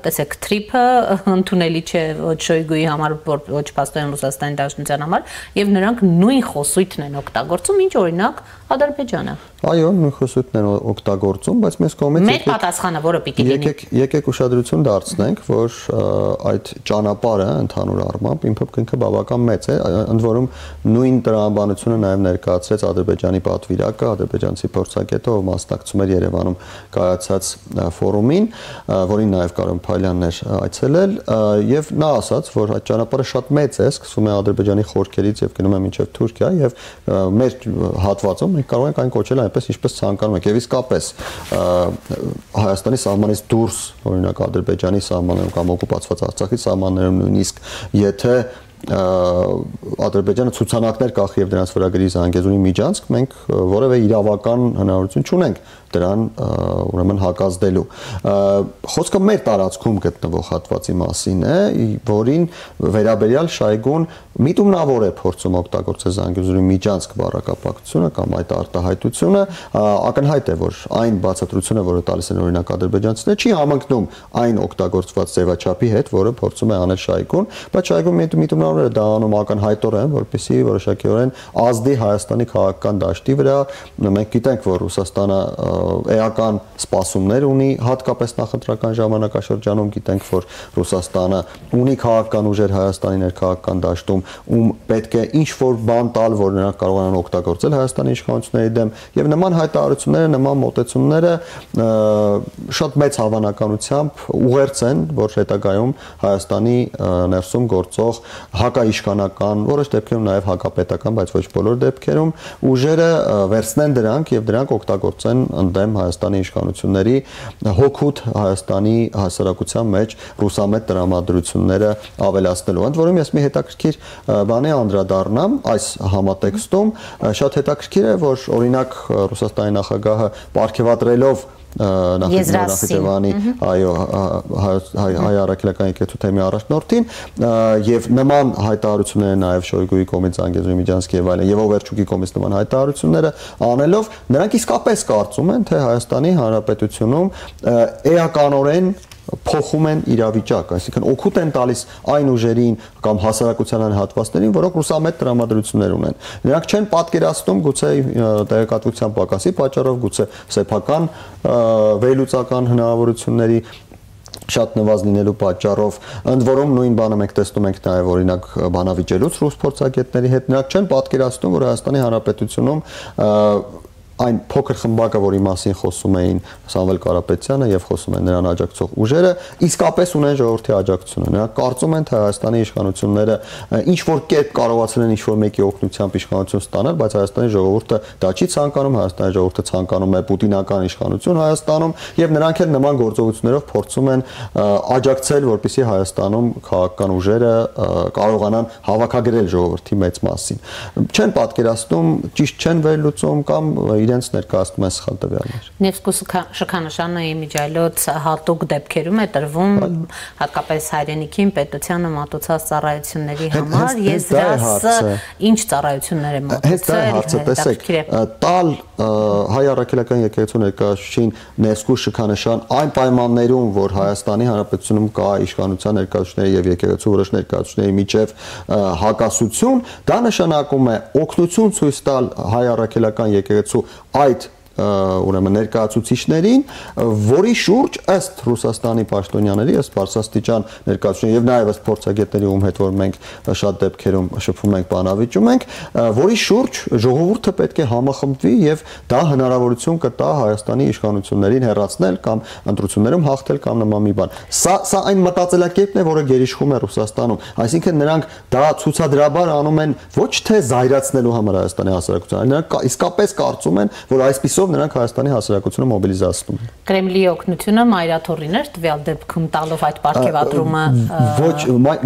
տեսեք, թրիփը ընդունելի չէ ոչ Շոյգուի համար, ոչ փաստորեն Ռուսաստանի Դաշնության համար, եւ նրանք նույն խոսույթն են օգտագործում, ինչ օրինակ Ադրբեջանը։ Այո, նույն խոսույթն են օգտագործում, բայց մեզ կողմից մեր պատասխանը որը պիտի լինի։ Եկեք ուշադրություն դարձնենք, որ այդ ճանապարհը ընդհանուր առմամբ ինքը բավական մեծ է, ընդ որում նույն տրամաբանությունը նաև ներկայացրեց Ադրբեջանի պատվիրակը, ադրբեջանցի փորձագետը, ով մասնակցում էր Երևանում կայացած ֆորումին, որին նաև Կարո Փայլյանն էր այցելել, եւ նա ասաց, որ այդ ճանապարհը շատ մեծ է, սկսվում է Ադրբեջանի խորքերից եւ գնում է մինչեւ Թուրքիա եւ մեր հատվածում մենք կարող ենք այն կոչել այնպես ինչպես ցանկանում եք եւ իսկապես Հայաստանի սահմանից դուրս օրինակ Ադրբեջանի սահմաններում կամ օկուպացված Արցախի սահմաններում նույնիսկ եթե Ադրբեջանը ցուցանակներ կախի եւ դրանց վրա գրի Զանգեզուրի միջանցք, մենք որևէ իրավական հնարավորություն չունենք դրան ուրեմն հակազդելու։ Խոսքը մեր տարածքում գտնվող հատվածի մասին է, որին վերաբերյալ Շայգուն միտումնավոր է փորձում օգտագործել Զանգեզուրի միջանցք բառակապակցությունը կամ այդ արտահայտությունը, ակնհայտ է, որ այն բացատրությունը, որը տալիս են օրինակ ադրբեջանցիները, չի համընկնում այն օգտագործված ձևաչափի հետ, որը փորձում է անել Շայգուն, բայց Շայգուն միտումնավորները դա անում ակնհայտորեն, որպեսզի որոշակիորեն ազդի Հայաստանի քաղաքական դաշտի վրա։ Մենք գիտենք, որ Ռուսաստանը էական սպասումներ ունի, հատկապես նախընտրական ժամանակաշրջանում գիտենք, որ Ռուսաստանը ունի քաղաքական ուժեր Հայաստանի ներքաղաքական դաշտում, ում պետք է ինչ-որ բան տալ, որ նրանք կարողանան օգտագործել Հայաստանի իշխանությունների դեմ, եւ նման հայտարարությունները, նման մոտեցումները շատ մեծ հավանականությամբ ուղերձ են, որ հետագայում Հայաստանի ներսում գործող հակաիշխանական, որոշ դեպքերում նաեւ հակապետական, բայց ոչ բոլոր դեպքերում ուժերը վերցնեն դրանք եւ դրանք օգտագործեն ընդդեմ Հայաստանի իշխանությունների հոգուտ Հայաստանի հասարակության մեջ ռուսամետ տրամադրությունները ավելացնելու։ Ընդ որում ես մի հետաքրքիր բանի անդրադառնամ այս համատեքստում, շատ հետաքրքիր է, որ օրինակ Ռուսաստանի նախագահը պարգևատրելով Նախիջևանի հայ առաքելական եկեղեցու թեմի առաջնորդին եւ նման հայտարարությունները նաեւ Շոյգուի կողմից Զանգեզուրի միջանցքի եւ այլն եւ Օվերչուկի կողմից նման հայտարարությունները անելով նրանք իսկապես կարծում են թե Հայաստանի Հանրապետությունում էականորեն փոխում են իրավիճակը, այսինքն օգուտ են տալիս այն ուժերին կամ հասարակության հատվածներին, որոնք ռուսամետ տրամադրություններ ունեն։ Նրանք չեն պատկերացնում գուցե տեղեկատվության պակասի պատճառով, գուցե սեփական վերլուծական հնարավորությունների շատ նվազ լինելու պատճառով, ընդ որում նույն բանը մենք տեսնում ենք նաև օրինակ բանավիճելուց ռուս փորձագետների հետ, նրանք չեն պատկերացնում, որ Հայաստանի Հանրապետությունում այն փոքր խմբակը, որի մասին խոսում էին Սամվել Կարապետյանը եւ խոսում են նրան աջակցող ուժերը, իսկապես ունեն ժողովրդի աջակցությունը։ Նրանք կարծում են, թե Հայաստանի իշխանությունները ինչ որ կերպ կարողացել են ինչ որ մեկի օգնությամբ իշխանություն ստանալ, բայց Հայաստանի ժողովուրդը դա չի ցանկանում, Հայաստանի ժողովուրդը ցանկանում է պուտինական իշխանություն Հայաստանում եւ նրանք էլ նման գործողություններով փորձում են աջակցել, որպեսզի Հայաստանում քաղաքական ուժերը կարողանան հավաքագրել ժողովրդի մեծ մասին։ Չեն պատկերացնում, ճիշտ չեն վերլուծում կամ իրենց ներկայացնում են սխալ տվյալներ։ Նեվսկու շքանշանը իմիջայլոց հատուկ դեպքերում է տրվում հատկապես հայրենիքին պետությանը մատուցած ծառայությունների համար, ես դրաս ինչ ծառայություններ է մատուցել, տալ հայ առաքելական եկեղեցու ներկայացուցիչին Նեվսկու շքանշան այն պայմաններում, որ Հայաստանի Հանրապետությունում կա իշխանության ներկայացուցիչների եւ եկեղեցու որոշ ներկայացուցիչների միջև հակասություն, դա նշանակում է օգնություն ցույց տալ հայ առաքելական եկեղեցու այդ ուրեմն ներկայացուցիչներին, որի շուրջ ըստ Ռուսաստանի պաշտոնյաների, ըստ բարձրաստիճան ներկայացուցիչների եւ նաեւ ըստ փորձագետների, ում հետ որ մենք շատ դեպքերում շփվում ենք, բանավիճում ենք, որի շուրջ ժողովուրդը պետք է համախմբվի եւ դա հնարավորություն կտա Հայաստանի իշխանություններին հեռացնել կամ ընտրություններում հաղթել կամ նման մի բան։ Սա այն մտածելակերպն է, որը գերիշխում է Ռուսաստանում, այսինքն նրանք դա ցուցադրաբար անում են ոչ թե զայրացնելու համար Հայաստանի հասարակությանը, նրանք իսկապես կարծում են, որ այսպես նրանք Հայաստանի հասարակությունը մոբիլիզացնում են։ Կրեմլի օգնությունը մայրաթոռին էր տվյալ դեպքում տալով այդ պարգևատրումը։ Ոչ,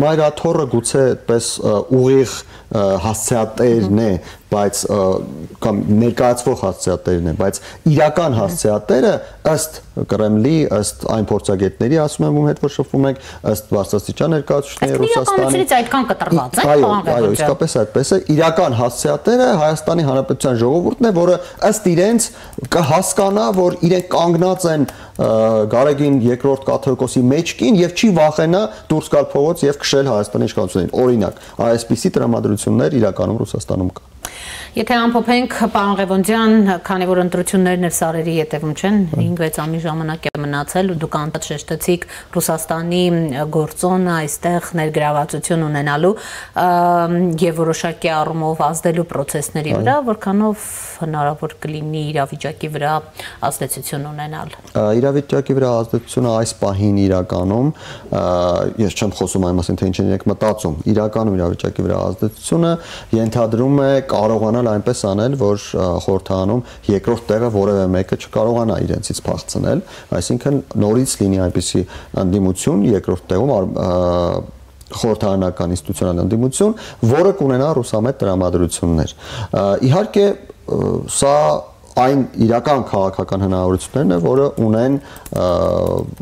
մայրաթոռը գուցե այդպես ուղիղ հասցեատերն է, բայց կամ ներկայացվող հասցեատերն է, բայց իրական հասցեատերը ըստ Կրեմլի, ըստ այն փորձագետների, ասում եմ, ում հետ որ շփվում ենք, ըստ բարձրաստիճան ներկայացուցիչների Ռուսաստանի։ Այդքան կտրված է, այո, իսկապես այդպես է։ Իրական հասցեատերը Հայաստանի Հանրապետության ժողովուրդն է, որը ըստ իրենց կհասկանա, որ իրենք կանգնած են Գարեգին II կաթողիկոսի մեջքին եւ չի վախենա դուրս գալ փողոց եւ քշել Հայաստանի իշխանություններին։ Օրինակ, այսպիսի տրամադրություններ իրականում Ռուսաստանում կան։ Եթե ամփոփենք, պարոն Ղևոնդյան, քանի որ ընտրություններն էլ սարերի ետևում չեն, 5-6 ամիս ժամանակ է մնացել, դուք անդադ շեշտեցիք Ռուսաստանի գործոնը այստեղ ներգրավվածություն ունենալու եւ որոշակի առումով ազդելու process-ների վրա, որքանով հնարավոր կլինի իրավիճակի վրա ազդեցություն ունենալ։ Իրավիճակի վրա ազդեցությունը այս պահին իրականում, ես չեմ խոսում այն մասին, թե ինչ են իրենք մտածում, իրականում իրավիճակի վրա ազդեցությունը ենթադրում է կարողանալ այնպես անել, որ խորհրդարանում երկրորդ տեղը որևէ մեկը չկարողանա իրենցից փախցնել, այսինքն նորից լինի այնպիսի ընդդիմություն երկրորդ տեղում խորհրդարանական ինստիտուցիոնալ ընդդիմություն, որը կունենա ռուսամետ տրամադրություններ։ Իհարկե, սա այն իրական քաղաքական հնարավորություններն է, որը ունեն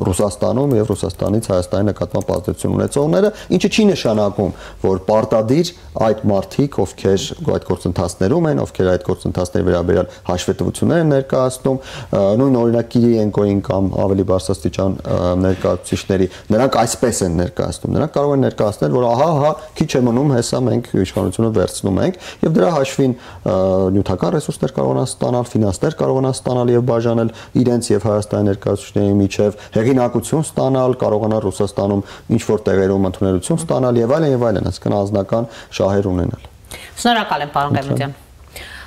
Ռուսաստանում եւ Ռուսաստանից Հայաստանի նկատմամբ ազդեցություն ունեցողները, ինչը չի նշանակում, որ պարտադիր այդ մարդիկ, ովքեր այդ գործընթացներում են, ովքեր այդ գործընթացների վերաբերյալ հաշվետվություններ են ներկայացնում, նույն օրինակ Կիրիենկոին կամ ավելի բարձրաստիճան ներկայացուցիչների, նրանք այսպես են ներկայացնում, նրանք կարող են ներկայացնել, որ ահա, քիչ է մնում, հեսա մենք իշխանությունը վերցնում ենք, եւ դրա հաշվին նյութական ռեսուրսներ կարողանան ստանալ, ֆինանսներ կարողանան ստանալ եւ բաժանել իրենց եւ Հայաստանի ներկայացուցիչների միջև, հեղինակություն ստանալ, կարողանալ Ռուսաստանում ինչ որ տեղերում ընդունելություն ստանալ եւ այլն, այսինքն անձնական շահեր ունենալ։ Շնորհակալ եմ, պարոն Ղևոնդյան։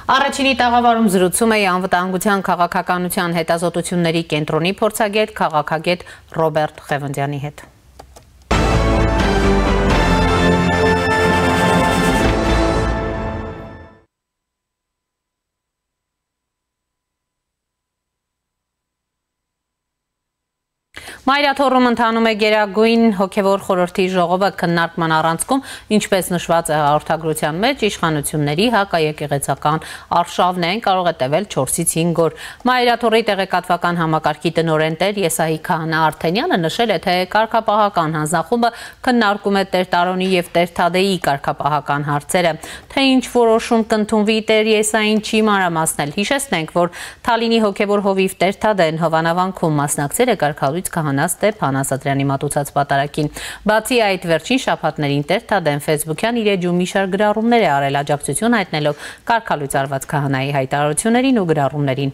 Առաջինի տաղավարում զրուցում էի անվտանգության քաղաքականության հետազոտությունների կենտրոնի փորձագետ, քաղաքագետ Ռոբերտ Ղևոնդյանի հետ։ Մայրաթոռում ընթանում է Գերագույն հոգևոր խորհրդի ժողովը քննարկման առանցքում, ինչպես նշված է հաղորդագրության մեջ, իշխանությունների հակաեկեղեցական արշավն են կարող է տևել 4-ից 5 օր։ Մայրաթոռի տեղեկատվական համակարգի տնօրեն Տեր Եսահի Քահանա Արթենյանը նշել է, թե կարգապահական հանձնախումբը քննարկում է Տեր Տարոնի եւ Տեր Թադեի կարգապահական հարցերը, թե ինչ որոշում կընդունվի Տեր Եսահին չի մանրամասնել։ Հիշեցնենք, որ Թալինի հոգևոր հովիվ Տեր Թադեն Հովանավանքում մասնակցել է կարգալույց քահանա Ստեփան Ասատրյանի մատուցած պատարագին։ Բացի այդ, վերջին շաբաթներին Տեր Թադեն Facebook-յան իր էջում մի շարք գրառումներ է արել, աջակցություն հայտնելով կարգալույց արված քահանայի հայտարարություններին ու գրառումներին։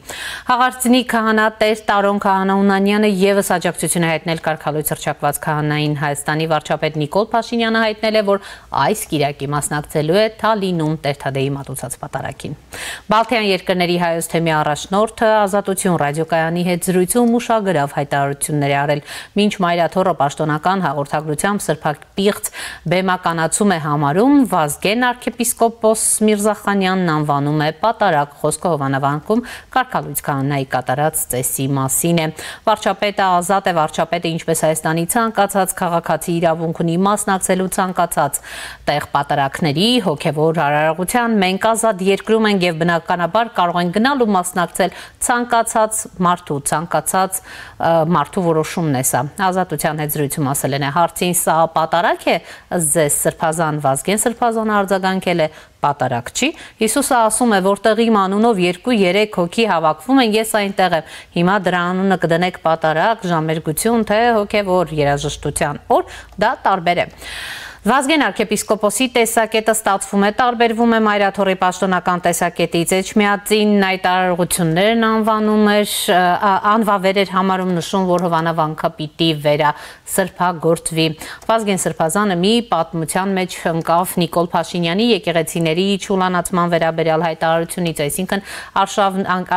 Հաղարծնի քահանա Տեր Տարոն Քահանաունանյանը եւս աջակցություն է հայտնել կարգալույց հռչակված քահանային։ Հայաստանի վարչապետ Նիկոլ Փաշինյանը հայտնել է, որ այս կիրակի մասնակցելու է Թալինում Տեր Թադեի մատուցած պատարագին։ Բալթյան երկրների հայոց թեմի առաջնորդը Ազատություն ռադիոկայանի հետ զրույցում ուշագրավ հայտարարություններ է արել։ Մինչ Մայրաթոռը պաշտոնական հաղորդագրությամբ սրբապիղծ բեմականացում է համարում, Վազգեն arczepiskopos Միրզախանյանն անվանում է պատարագ, խոսքը Հովանավանքում կարգալույց քահանայի կատարած ծեսի մասին է։ Վարչապետը ազատ է, վարչապետը ինչպես Հայաստանի ցանկացած քաղաքացի իրավունք ունի մասնակցելու ցանկացած տեղ պատարագների, հոգևոր հարարողության, մենք ազատ երկրում ենք եւ բնականաբար կարող են գնալ ու մասնակցել ցանկացած մարդու որոշումն է սա։ Ազատության հետ զրույցում ասել են հարցին սա պատարագ է, ըստ ձեզ Սրբազան Վազգեն Սրբազանը արձագանքել է պատարագ չի։ Հիսուսը ասում է, որտեղ իմ անունով 2-3 հոգի հավաքվում են, ես այնտեղ եմ։ Հիմա դրա անունը կդնեք պատարագ, ժամերգություն, թե հոգևոր երաժշտության օր, դա տարբեր է։ Վազգեն arczepiskoposi տեսակետը ստացվում է տարբերվում է Մայրաթոռի պաշտոնական տեսակետից, Էջմիածին հայտարարություններն անվավեր էր համարում, նշում, որ Հովանավանքը պիտի վերասրբագործվի։ Վազգեն Սրբազանը մի պատմության մեջ ընկավ Նիկոլ Փաշինյանի եկեղեցիների չուլանացման վերաբերյալ հայտարարությունից, այսինքն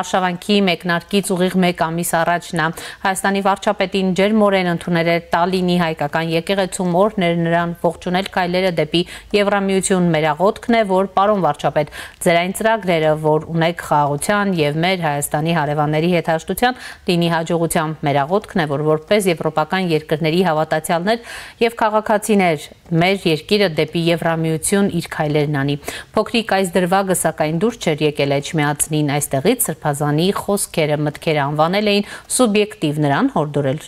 արշավանքի մեկնարկից ուղիղ 1 ամիս առաջ նա Հայաստանի վարչապետին ջերմորեն ընդունել էր Տալինի հայկական եկեղեցում, օրհներ նրան ողջունել քայլերը դեպի Եվրամիություն մերաղոտքն է, որ պարոն վարչապետ, ձեր այն ծրագրերը, որ ունեք խաղաղության եւ մեր Հայաստանի հարևանների հետ հաշտության, դինի հաջողությամբ մերաղոտքն է, որ որպես եվրոպական երկրների հավատացյալներ եւ քաղաքացիներ մեր երկիրը դեպի Եվրամիություն իր քայլերն անի։ Փոքրիկ այս դրվագը սակայն դուրս չէր եկել Էջմիածնին, այստեղից Սրբազանի խոսքերը, մտքերը անվանել էին սուբյեկտիվ, նրան հորդորել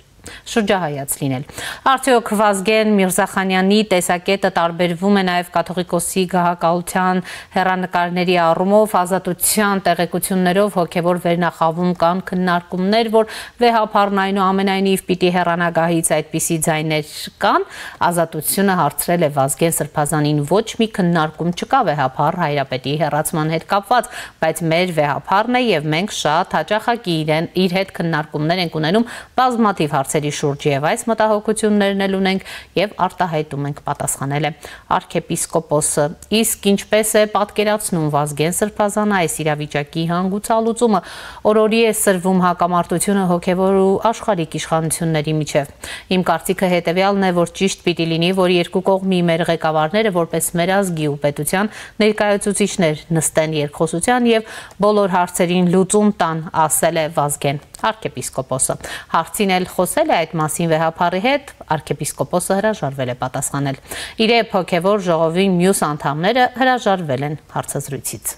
շրջահայաց լինել։ Արդյոք Վազգեն Միրզախանյանի տեսակետը տարբերվում է նաև կաթողիկոսի գահակալության հեռանկարների առումով, ազատության տեղեկություններով հոգևոր վերնախավում կան քննարկումներ, որ վեհապարն այնուամենայնիվ պիտի հեռանագահից այդպիսի ձայներ կան։ Ազատությունը հարցրել է Վազգեն Սրբազանին, ոչ մի քննարկում չկա վեհապար հայրապետի հեռացման հետ կապված, բայց մեր վեհապարն է եւ մենք շատ հաճախակի իր հետ քննարկումներ ենք ունենում բազմաթիվ հարցերի շուրջ եւ այս մտահոգություններն էլ ունենք եւ արտահայտում ենք, պատասխանել է arczepiskoposը։ Իսկ ինչպես է պատկերացնում Վազգեն Սրբազանը այս իրավիճակի հանգուցալուծումը, օրորի է սրվում հակամարտությունը հոգևոր ու աշխարհիկ իշխանությունների միջև։ Իմ կարծիքը հետեւյալն է, որ ճիշտ պիտի լինի, որ երկու կողմի մեր ղեկավարները որպես մեր ազգի ու պետության ներկայացուցիչներ նստեն երկխոսության եւ բոլոր հարցերին լուծում տան, ասել է Վազգեն arczepiskoposը։ Հարցին էլ խոսել խոսել է այդ մասին վեհափառի հետ, arczepiskopos-ը հրաժարվել է պատասխանել։ Իրեւ հոգևոր ժողովի մյուս անդամները հրաժարվել են հարցազրույցից։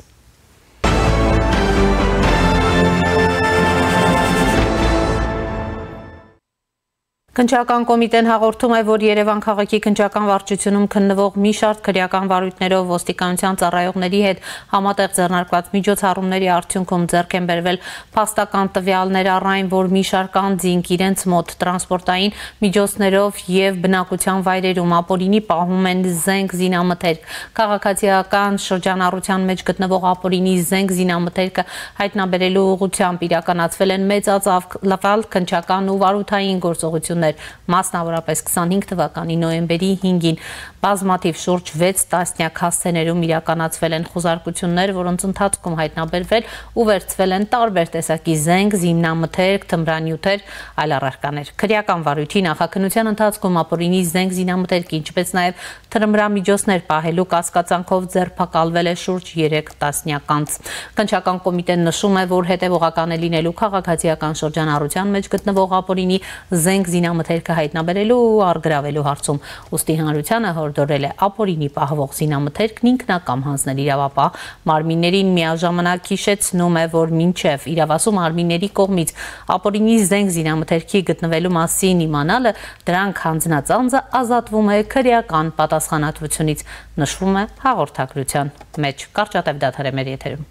Քննչական կոմիտեն հաղորդում է, որ Երևան քաղաքի քննչական վարչությունում քննվող մի շարք քրեական վարույթներով ոստիկանության ծառայողների հետ համատեղ ձեռնարկված միջոցառումների արդյունքում ձեռք են բերվել փաստական տվյալներ առ այն, որ մի շարք անձինք իրենց մոտ տրանսպորտային միջոցներով եւ բնակության վայրերում ապօրինի պահում են զենք զինամթերք։ Քաղաքացիական շրջանառության մեջ գտնվող ապօրինի զենք զինամթերքը հայտնաբերելու ուղղությամբ իրականացվել են մեծածավալ քննչական ու վարութային գործողություններ, մասնավորապես 25 թվականի նոյեմբերի 5-ին բազմաթիվ շուրջ 6 տասնյակ հասցեներում իրականացվել են խուզարկություններ, որոնց ընթացքում հայտնաբերվել ու վերցվել են տարբեր տեսակի զենք, զինամթերք, թմրանյութեր, այլ առարկաներ։ Քրեական վարույթի նախաքննության ընթացքում ապօրինի զենք, զինամթերք, ինչպես նաև թմրամիջոցներ պահելու կասկածանքով ձերբակալվել է շուրջ 3 տասնյակ անձ։ Քննչական կոմիտեն նշում է, որ հետևողական է լինելու քաղաքացիական շրջանառության մեջ գտնվող ապօրինի զենք, զինամթերքը հայտնաբերելու ու առգրավելու հարցում, ուստի հանրությանը հորդորել է ապօրինի պահվող զինամթերքն ինքնակամ հանձնել իրավապահ մարմիններին, միաժամանակ հիշեցնում է, որ մինչև իրավասու մարմինների կողմից ապօրինի զենք զինամթերքի գտնվելու մասին իմանալը դրանք հանձնած անձը ազատվում է քրեական պատասխանատվությունից, նշվում է հաղորդագրության մեջ։ Կարճատև դադար է մեր եթերում։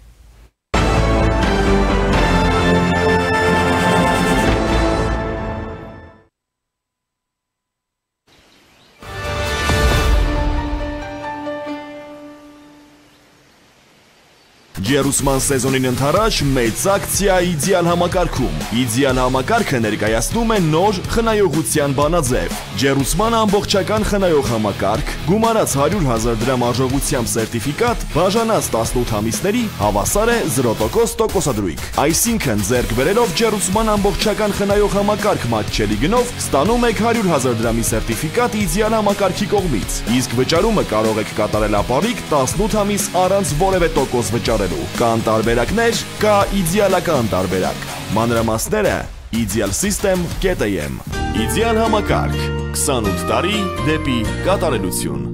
Ջերուսման սեզոնին ընթരാճ մեծ ակցիա իդեալ համակարգում։ Իդեալ համակարգը ներկայացնում է նոր խնայողության բանաձև։ Ջերուսման ամբողջական խնայող համակարգ, գումարած 100,000 դրամ արժողությամբ սերտիֆիկատ, բաժանած 18 ամիսների հավասար է 0% տոկոսադրույք։ Այսինքն ձեռք բերելով Ջերուսման ամբողջական խնայող համակարգ մատչելի գնով ստանում եք 100,000 դրամի սերտիֆիկատ իդեալ համակարգի կողմից։ Իսկ վճարումը կարող եք կատարել ապառիկ 18 ամիս առանց որևէ տոկոս վճարելու։ Կան տարբերակներ, կա իդեալական տարբերակ։ Մանրամասները idealsystem.am Իդեալ համակարգ 28 տարի դեպի կատարելություն։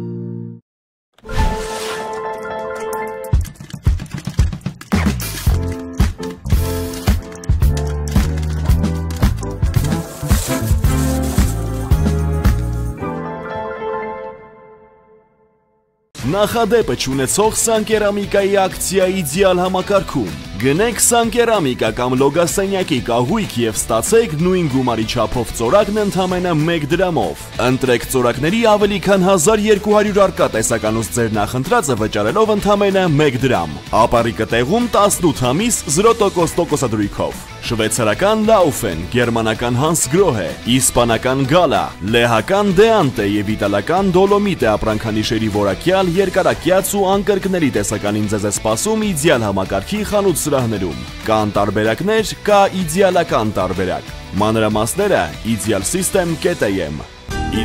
Նախադեպը չունեցող Սանկերամիկայի ակցիա իդեալ համակարգում։ Գնեք Սանկերամիկա կամ լոգասենյակի կահույք եւ ստացեք նույն գումարի չափով ծորակն ընդամենը 1 դրամով։ Ընտրեք ծորակների ավելի քան 1200 արկա տեսականուց ձեր նախընտրածը վճարելով ընդամենը 1 դրամ։ Ապառիկը տեղում 18 ամիս 0% տոկոսադրույքով։ Շվեյցարական Laufen, գերմանական Hansgrohe, իսպանական Gala, լեհական Deante եւ իտալական Dolomite ապրանքանիշերի որակյալ երկարակյաց ու անկրկնելի տեսականին ձեզ է սպասում իդեալ համակարգի խանութ սրահներում։ Կան տարբերակներ, կա իդեալական տարբերակ։ Մանրամասները idealsystem.am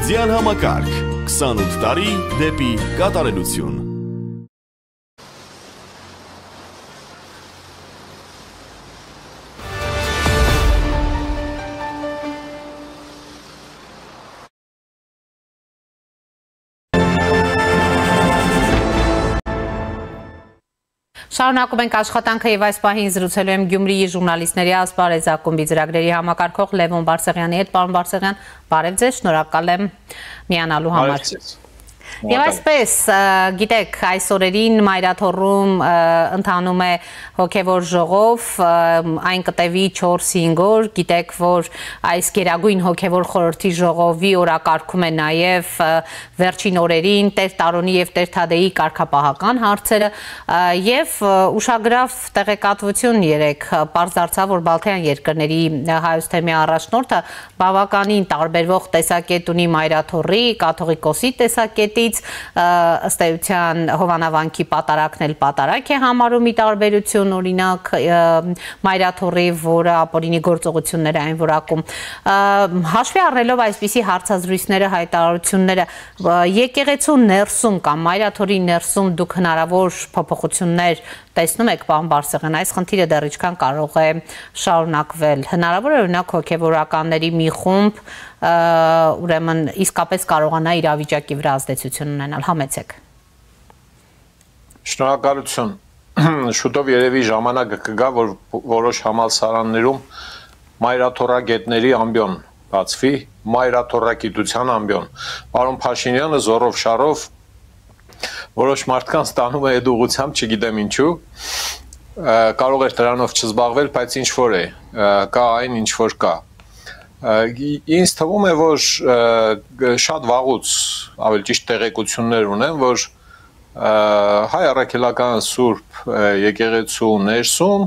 Իդեալ համակարգ 28 տարի դեպի կատարելություն։ Շարունակում ենք աշխատանքը եւ այս պահին զրուցելու եմ Գյումրիի ժուրնալիստների ասպարեզ ակումբի ծրագրերի համակարգող Լևոն Բարսեղյանի հետ։ Պարոն Բարսեղյան, բարև ձեզ, շնորհակալ եմ միանալու համար։ Եվ այսպես, գիտեք, այս օրերին Մայրաթոռում ընթանում է հոգևոր ժողով, այն կտևի 4-5 օր, գիտեք, որ այս գերագույն հոգևոր խորհրդի ժողովի օրակարգում է նաև վերջին օրերին Տեր Տարոնի եւ Տեր Թադեի կարգապահական հարցերը եւ ուշագրավ տեղեկատվություն երեք պարզ դարձավ, որ Բալթյան երկրների հայոց թեմի առաջնորդը բավականին տարբերվող տեսակետ ունի Մայրաթոռի, կաթողիկոսի տեսակետի մոտից ըստ էության Հովանավանքի պատարակն էլ պատարակ է համարում ի տարբերություն օրինակ Մայրաթորի, որը ապօրինի գործողություններ այն որակում հաշվի առնելով այսպիսի հարցազրույցները հայտարարությունները եկեղեցու ներսում կամ Մայրաթորի ներսում դուք հնարավոր փոփոխություններ տեսնում եք պարոն Բարսեղյան, այս խնդիրը դեռ ինչքան կարող է շարունակվել, հնարավոր է օրինակ հոգևորականների մի խումբ ուրեմն իսկապես կարողանա իրավիճակի վրա ազդեցություն ունենալ, համեցեք։ Շնորհակալություն, շուտով երևի ժամանակը կգա, որ որոշ համալսարաններում մայրաթորագետների ամբիոն բացվի, մայրաթորագիտության ամբիոն, պարոն Փաշինյանը զորով շարով որոշ մարդկանց տանում է այդ ուղղությամբ, չգիտեմ ինչու, կարող էր դրանով չզբաղվել, բայց ինչ որ է, կա այն ինչ որ կա։ Ինձ թվում է, որ շատ վաղուց ավելի ճիշտ տեղեկություններ ունեմ, որ հայ առաքելական Սուրբ եկեղեցու ներսում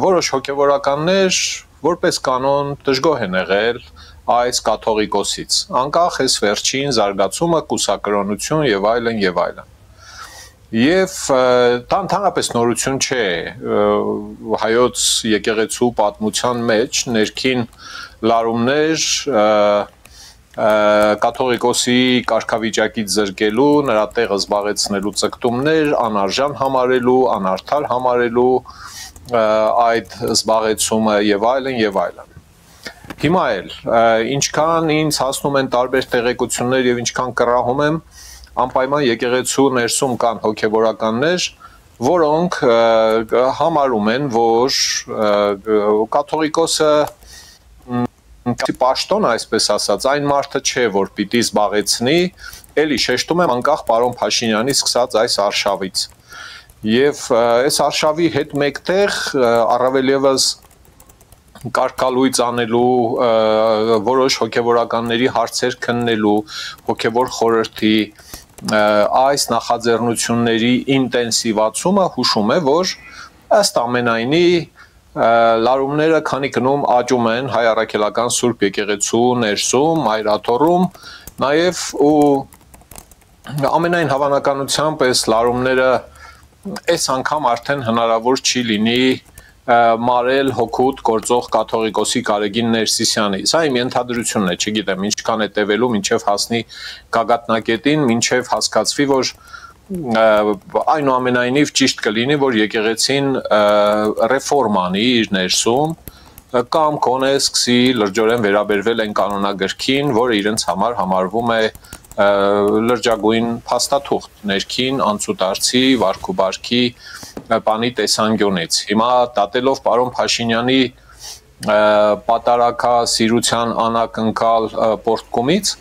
որոշ հոգևորականներ որպես կանոն դժգոհ են եղել այս կաթողիկոսից, անկախ այս վերջին զարգացումը, կուսակրոնություն եւ այլն եւ այլն։ Եվ դա ընդհանրապես նորություն չէ հայոց եկեղեցու պատմության մեջ ներքին լարումներ կաթողիկոսի կարգավիճակից զրկելու, նրա տեղը զբաղեցնելու ցկտումներ, անարժան համարելու, անարդար համարելու այդ զբաղեցումը եւ այլն եւ այլն։ Հիմա էլ ինչքան ինձ հասնում են տարբեր տեղեկություններ եւ ինչքան կռահում եմ, անպայման եկեղեցու ներսում կան հոգեվորականներ, որոնք համարում են, որ կաթողիկոսը պաշտոն, այսպես ասած, այն մարդը չէ, որ պիտի զբաղեցնի, էլի շեշտում եմ անկախ պարոն Փաշինյանի սկսած այս արշավից։ Եվ այս արշավի հետ մեկտեղ առավել եւս կարգալույծ անելու, որոշ հոգևորականների հարցեր քննելու, հոգևոր խորհրդի այս նախաձեռնությունների ինտենսիվացումը հուշում է, որ ըստ ամենայնի լարումները քանի գնում աճում են հայ առաքելական Սուրբ եկեղեցու ներսում, Մայրաթորում, նաև ու ամենայն հավանականությամբ այս լարումները այս անգամ արդեն հնարավոր չի լինի մարել հոգուտ գործող կաթողիկոսի Գարեգին Ներսիսյանի։ Սա իմ ենթադրությունն է, չգիտեմ ինչքան է տևելու, մինչև հասնի գագաթնակետին, մինչև հասկացվի, որ այնուամենայնիվ ճիշտ կլինի, որ եկեղեցին ռեֆորմ անի իր ներսում կամ կոնե սկսի լրջորեն վերաբերվել այն կանոնագրքին, որը իրենց համար համարվում է լրջագույն փաստաթուղթ ներքին անցուդարձի, վարքուբարքի բանի տեսանկյունից։ Հիմա դատելով պարոն Փաշինյանի պատարակասիրության անակնկալ պորտկումից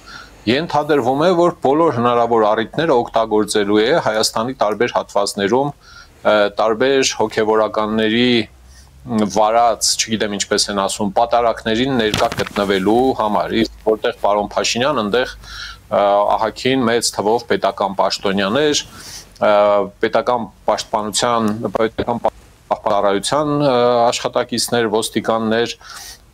ենթադրվում է, որ բոլոր հնարավոր առիթները օգտագործելու է Հայաստանի տարբեր հատվածներում տարբեր հոգևորականների վարած, չգիտեմ ինչպես են ասում, պատարակներին ներկա գտնվելու համար, իսկ որտեղ պարոն Փաշինյան այնտեղ ահագին մեծ թվով պետական պաշտոնյաներ, պետական պաշտպանության, պետական պահպանության աշխատակիցներ, ոստիկաններ,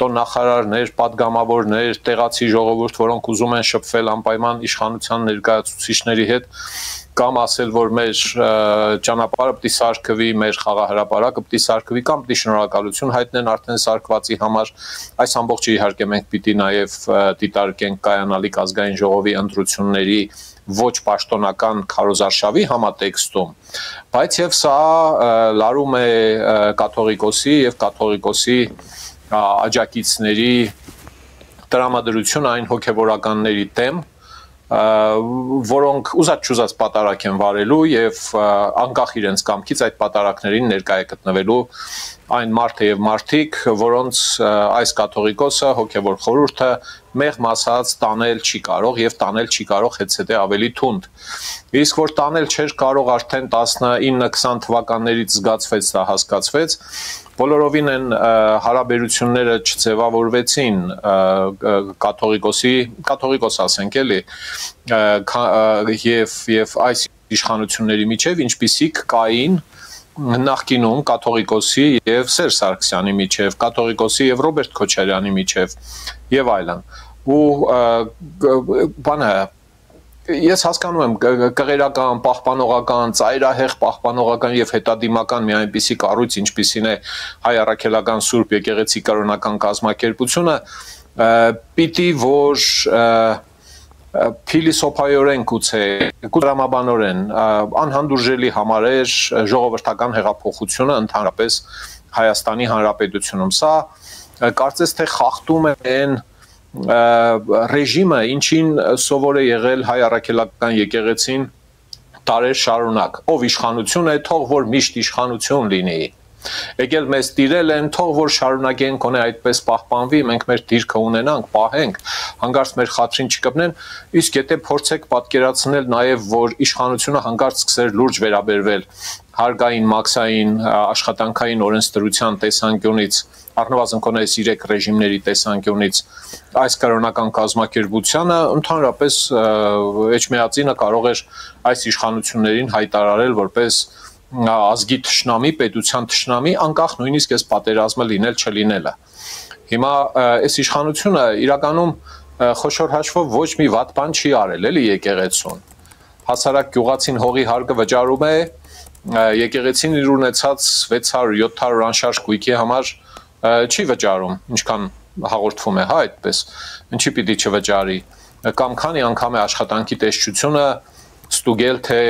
տոննախարարներ, պատգամավորներ, տեղացի ժողովուրդ, որոնք ուզում են շփվել անպայման իշխանության ներկայացուցիչների հետ, կամ ասել, որ մեր ճանապարհը պիտի սարքվի, մեր խաղահրապարակը պիտի սարքվի, կամ պիտի շնորհակալություն հայտնեն արդեն սարքվածի համար։ Այս ամբողջը իհարկե մենք պիտի նաև դիտարկենք կայանալիք ազգային ժողովի ընտրությունների ոչ պաշտոնական քարոզարշավի համատեքստում, բայց եւ սա լարում է կաթողիկոսի եւ կաթողիկոսի աջակիցների տրամադրություն այն հոգևորականների դեմ, որոնք ուզած-չուզած պատարակ են վարելու եւ անկախ իրենց կամքից այդ պատարակներին ներկայ է գտնվելու այն մարդը եւ մարդիկ, որոնց այս կաթողիկոսը հոգևոր խորհուրդը մեղմ ասած տանել չի կարող եւ տանել չի կարող հետսետե ավելի թունդ։ Իսկ որ տանել չէր կարող արդեն 19-20 թվականներից զգացվեց դա, հասկացվեց, բոլորովին են հարաբերությունները չձևավորվեցին կաթողիկոս ասենք էլի եւ այս իշխանությունների միջև, ինչպիսիք կային նախկինում կաթողիկոսի եւ Սերժ Սարգսյանի միջև, կաթողիկոսի եւ Ռոբերտ Քոչարյանի միջև եւ այլն։ Ու բանը Ես հասկանում եմ կղերական, պահպանողական, ծայրահեղ պահպանողական եւ հետադիմական մի այնպիսի կառույց, ինչպիսին է Հայ առաքելական Սուրբ Եկեղեցի կրոնական կազմակերպությունը, պիտի որ փիլիսոփայորեն գուցե դրամաբանորեն անհանդուրժելի համարեր ժողովրդական հեղափոխությունը ընդհանրապես Հայաստանի Հանրապետությունում։ Սա կարծես թե խախտում է այն ռեժիմը, ինչին սովոր է եղել Հայ առաքելական եկեղեցին տարեր շարունակ, ով իշխանություն է, թող որ միշտ իշխանություն լինի։ Եկել մեզ տիրել են, թող որ շարունակեն գոնե այդպես պահպանվի, մենք մեր դիրքը ունենանք, պահենք, հանկարծ մեր խաթրին չկպնեն, իսկ եթե փորձեք պատկերացնել նաև, որ իշխանությունը հանկարծ սկսեր լուրջ վերաբերվել հարգային, մաքսային, աշխատանքային օրենսդրության տեսանկյունից, առնվազն կոնե այս 3 ռեժիմների տեսանկյունից այս կրոնական կազմակերպությանը ընդհանրապես Էջմիածինը կարող էր այս իշխանություններին հայտարարել որպես ազգի թշնամի, պետության թշնամի, անկախ նույնիսկ այս պատերազմը լինել չլինելը։ Հիմա այս իշխանությունը իրականում խոշոր հաշվով ոչ մի վատ բան չի արել, էլի եկեղեցուն։ Հասարակ գյուղացին հողի հարկը վճարում է, եկեղեցին իր ունեցած 600-700 անշարժ գույքի համար չի վճարում, ինչքան հաղորդվում է, հա, այդպես, ինչի պիտի չվճարի, կամ քանի անգամ է աշխատանքի տեսչությունը ստուգել, թե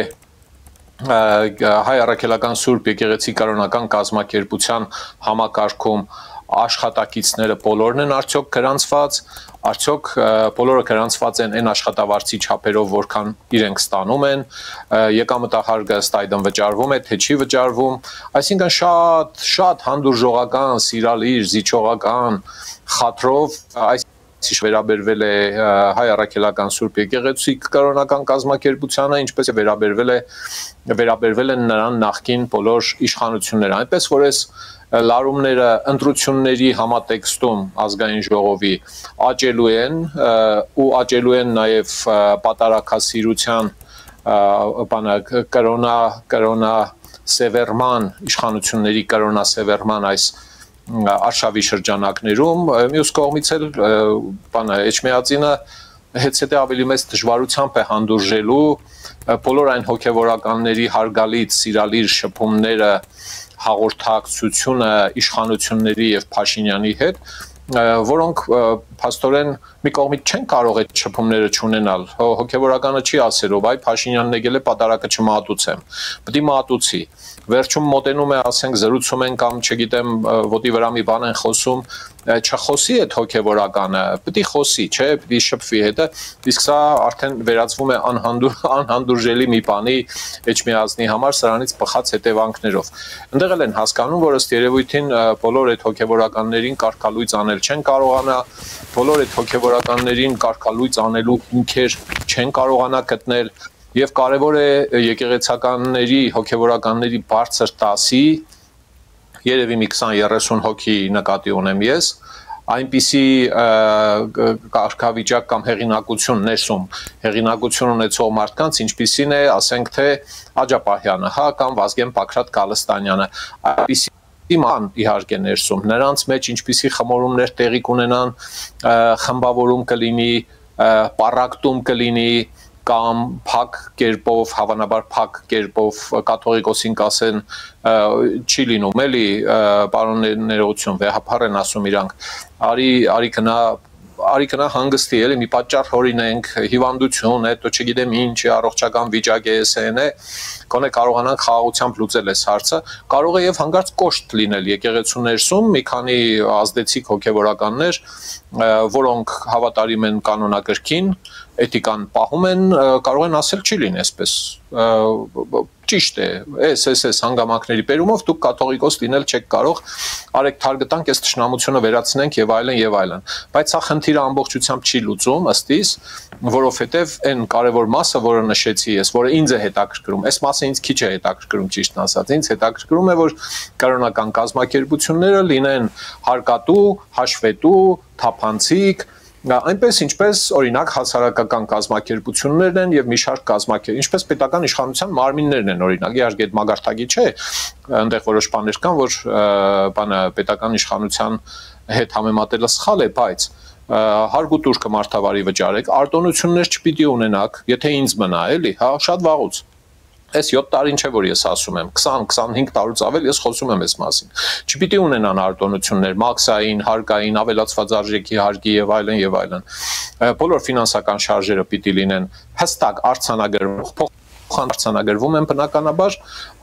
Հայ առաքելական Սուրբ Եկեղեցի կրոնական կազմակերպության համակարգում աշխատակիցները բոլորն են արդյոք գրանցված, արդյոք բոլորը գրանցված են այն աշխատավարձի չափերով, որքան իրենք ստանում են, եկամտահարկը ըստ այդմ վճարվում է, թե չի վճարվում, այսինքն շատ հանդուրժողական, սիրալիր, զիջողական խաթրով այս վերաբերվել է Հայ առաքելական Սուրբ Եկեղեցի կրոնական կազմակերպությանը, ինչպես է վերաբերվել են նրան նախկին բոլոր իշխանությունները, այնպես որ այս լարումները ընտրությունների համատեքստում ազգային ժողովի աճելու են ու աճելու են նաև պատարակասիրության կրոնա սևեռման իշխանությունների կրոնա սևեռման այս արշավի շրջանակներում, մյուս կողմից էլ Էջմիածինը հետսետե ավելի մեծ դժվարությամբ է հանդուրժելու բոլոր այն հոգևորականների հարգալից սիրալիր շփումները, հաղորդակցությունը իշխանությունների եւ Փաշինյանի հետ, որոնք փաստորեն մի կողմից չեն կարող այդ շփումները չունենալ։ Հոգևորականը չի ասել, այ Փաշինյանն եկել է պատարակը չմատուցեմ։ Պետք է մատուցի։ Վերջում մոտենում է, ասենք, զրուցում են կամ չգիտեմ, ոտի վրա մի բան են խոսում, չխոսի այդ հոգևորականը, պետք է խոսի, չէ, պետք է շփվի հետը, իսկ սա արդեն վերածվում է անհանդուրժելի մի բանի Էջմիածնի համար սրանից բխած հետևանքներով։ Այնտեղ էլ են հասկանում, որ ըստ երևույթին բոլոր այդ հոգևորականներին կարգալույծ անել չեն կարողանա, բոլոր այդ հոգևորականներին կարգալույծ անելու հիմքեր չեն կարողանա գտնել եւ կարեւոր է եկեղեցականների, հոգևորականների բարձր դասի, երևի մի 20-30 հոգի նկատի ունեմ ես, այնպիսի կարգավիճակ կամ հեղինակություն ներսում, հեղինակություն ունեցող մարդկանց, ինչպիսին է, ասենք թե Աջապահյանը, հա, կամ Վազգեն Պակրատ Գալստանյանը, այնպիսի ման իհարկե ներսում, նրանց մեջ ինչպիսի խմորումներ տեղի կունենան, խմբավորում կլինի, պառակտում կլինի, կամ փակ կերպով, հավանաբար փակ կերպով կաթողիկոսին կասեն չի լինում, էլի պարոն ներողություն, վեհապար են ասում իրանք, արի գնա հանգստի, էլի մի պատճառ հորինենք, հիվանդություն, հետո չգիտեմ ինչ, առողջական վիճակ է, էսեն է, գոնե կարողանանք խաղաղությամբ լուծել այս հարցը, կարող է եւ հանկարծ կոշտ լինել եկեղեցու ներսում մի քանի ազդեցիկ հոգեվորականներ, որոնք հավատարիմ են կանոնակարգին, էթիկան պահում են, կարող են ասել չի լինի այսպես, ճիշտ է, այս հանգամանքների բերումով դուք կաթողիկոս լինել չեք կարող, արեք թարգտանք, այս թշնամությունը վերացնենք եւ այլն եւ այլն, բայց սա խնդիրը ամբողջությամբ չի լուծում ըստիս, որովհետեւ այն կարևոր մասը, որը նշեցի ես, որը ինձ է հետաքրքրում, այս մասը ինձ քիչ է հետաքրքրում ճիշտն ասած, ինձ հետաքրքրում է, որ կրոնական կազմակերպությունները լինեն հարկատու, հաշվետու, թափանցիկ, այնպես ինչպես օրինակ հասարակական կազմակերպություններն են եւ մի շարք կազմակերպ, ինչպես պետական իշխանության մարմիններն են օրինակ, իհարկե այդ մագարտակի չէ, այնտեղ որոշ բաներ կան, որ բանը պետական իշխանության հետ համեմատելը սխալ է, բայց հարգուտուր կմարտավարի վճարեք, արտոնություններ չպիտի ունենաք, եթե ինձ մնա, էլի, հա, շատ վաղուց։ Այս 7 տարին չէ որ ես ասում եմ, 20-25 տարուց ավել ես խոսում եմ այս մասին։ Չպիտի ունենան արտոնություններ, մաքսային, հարկային, ավելացված արժեքի հարկի եւ այլն եւ այլն։ Բոլոր ֆինանսական շարժերը պիտի լինեն հստակ արձանագրվող, արձանագրվում են բնականաբար,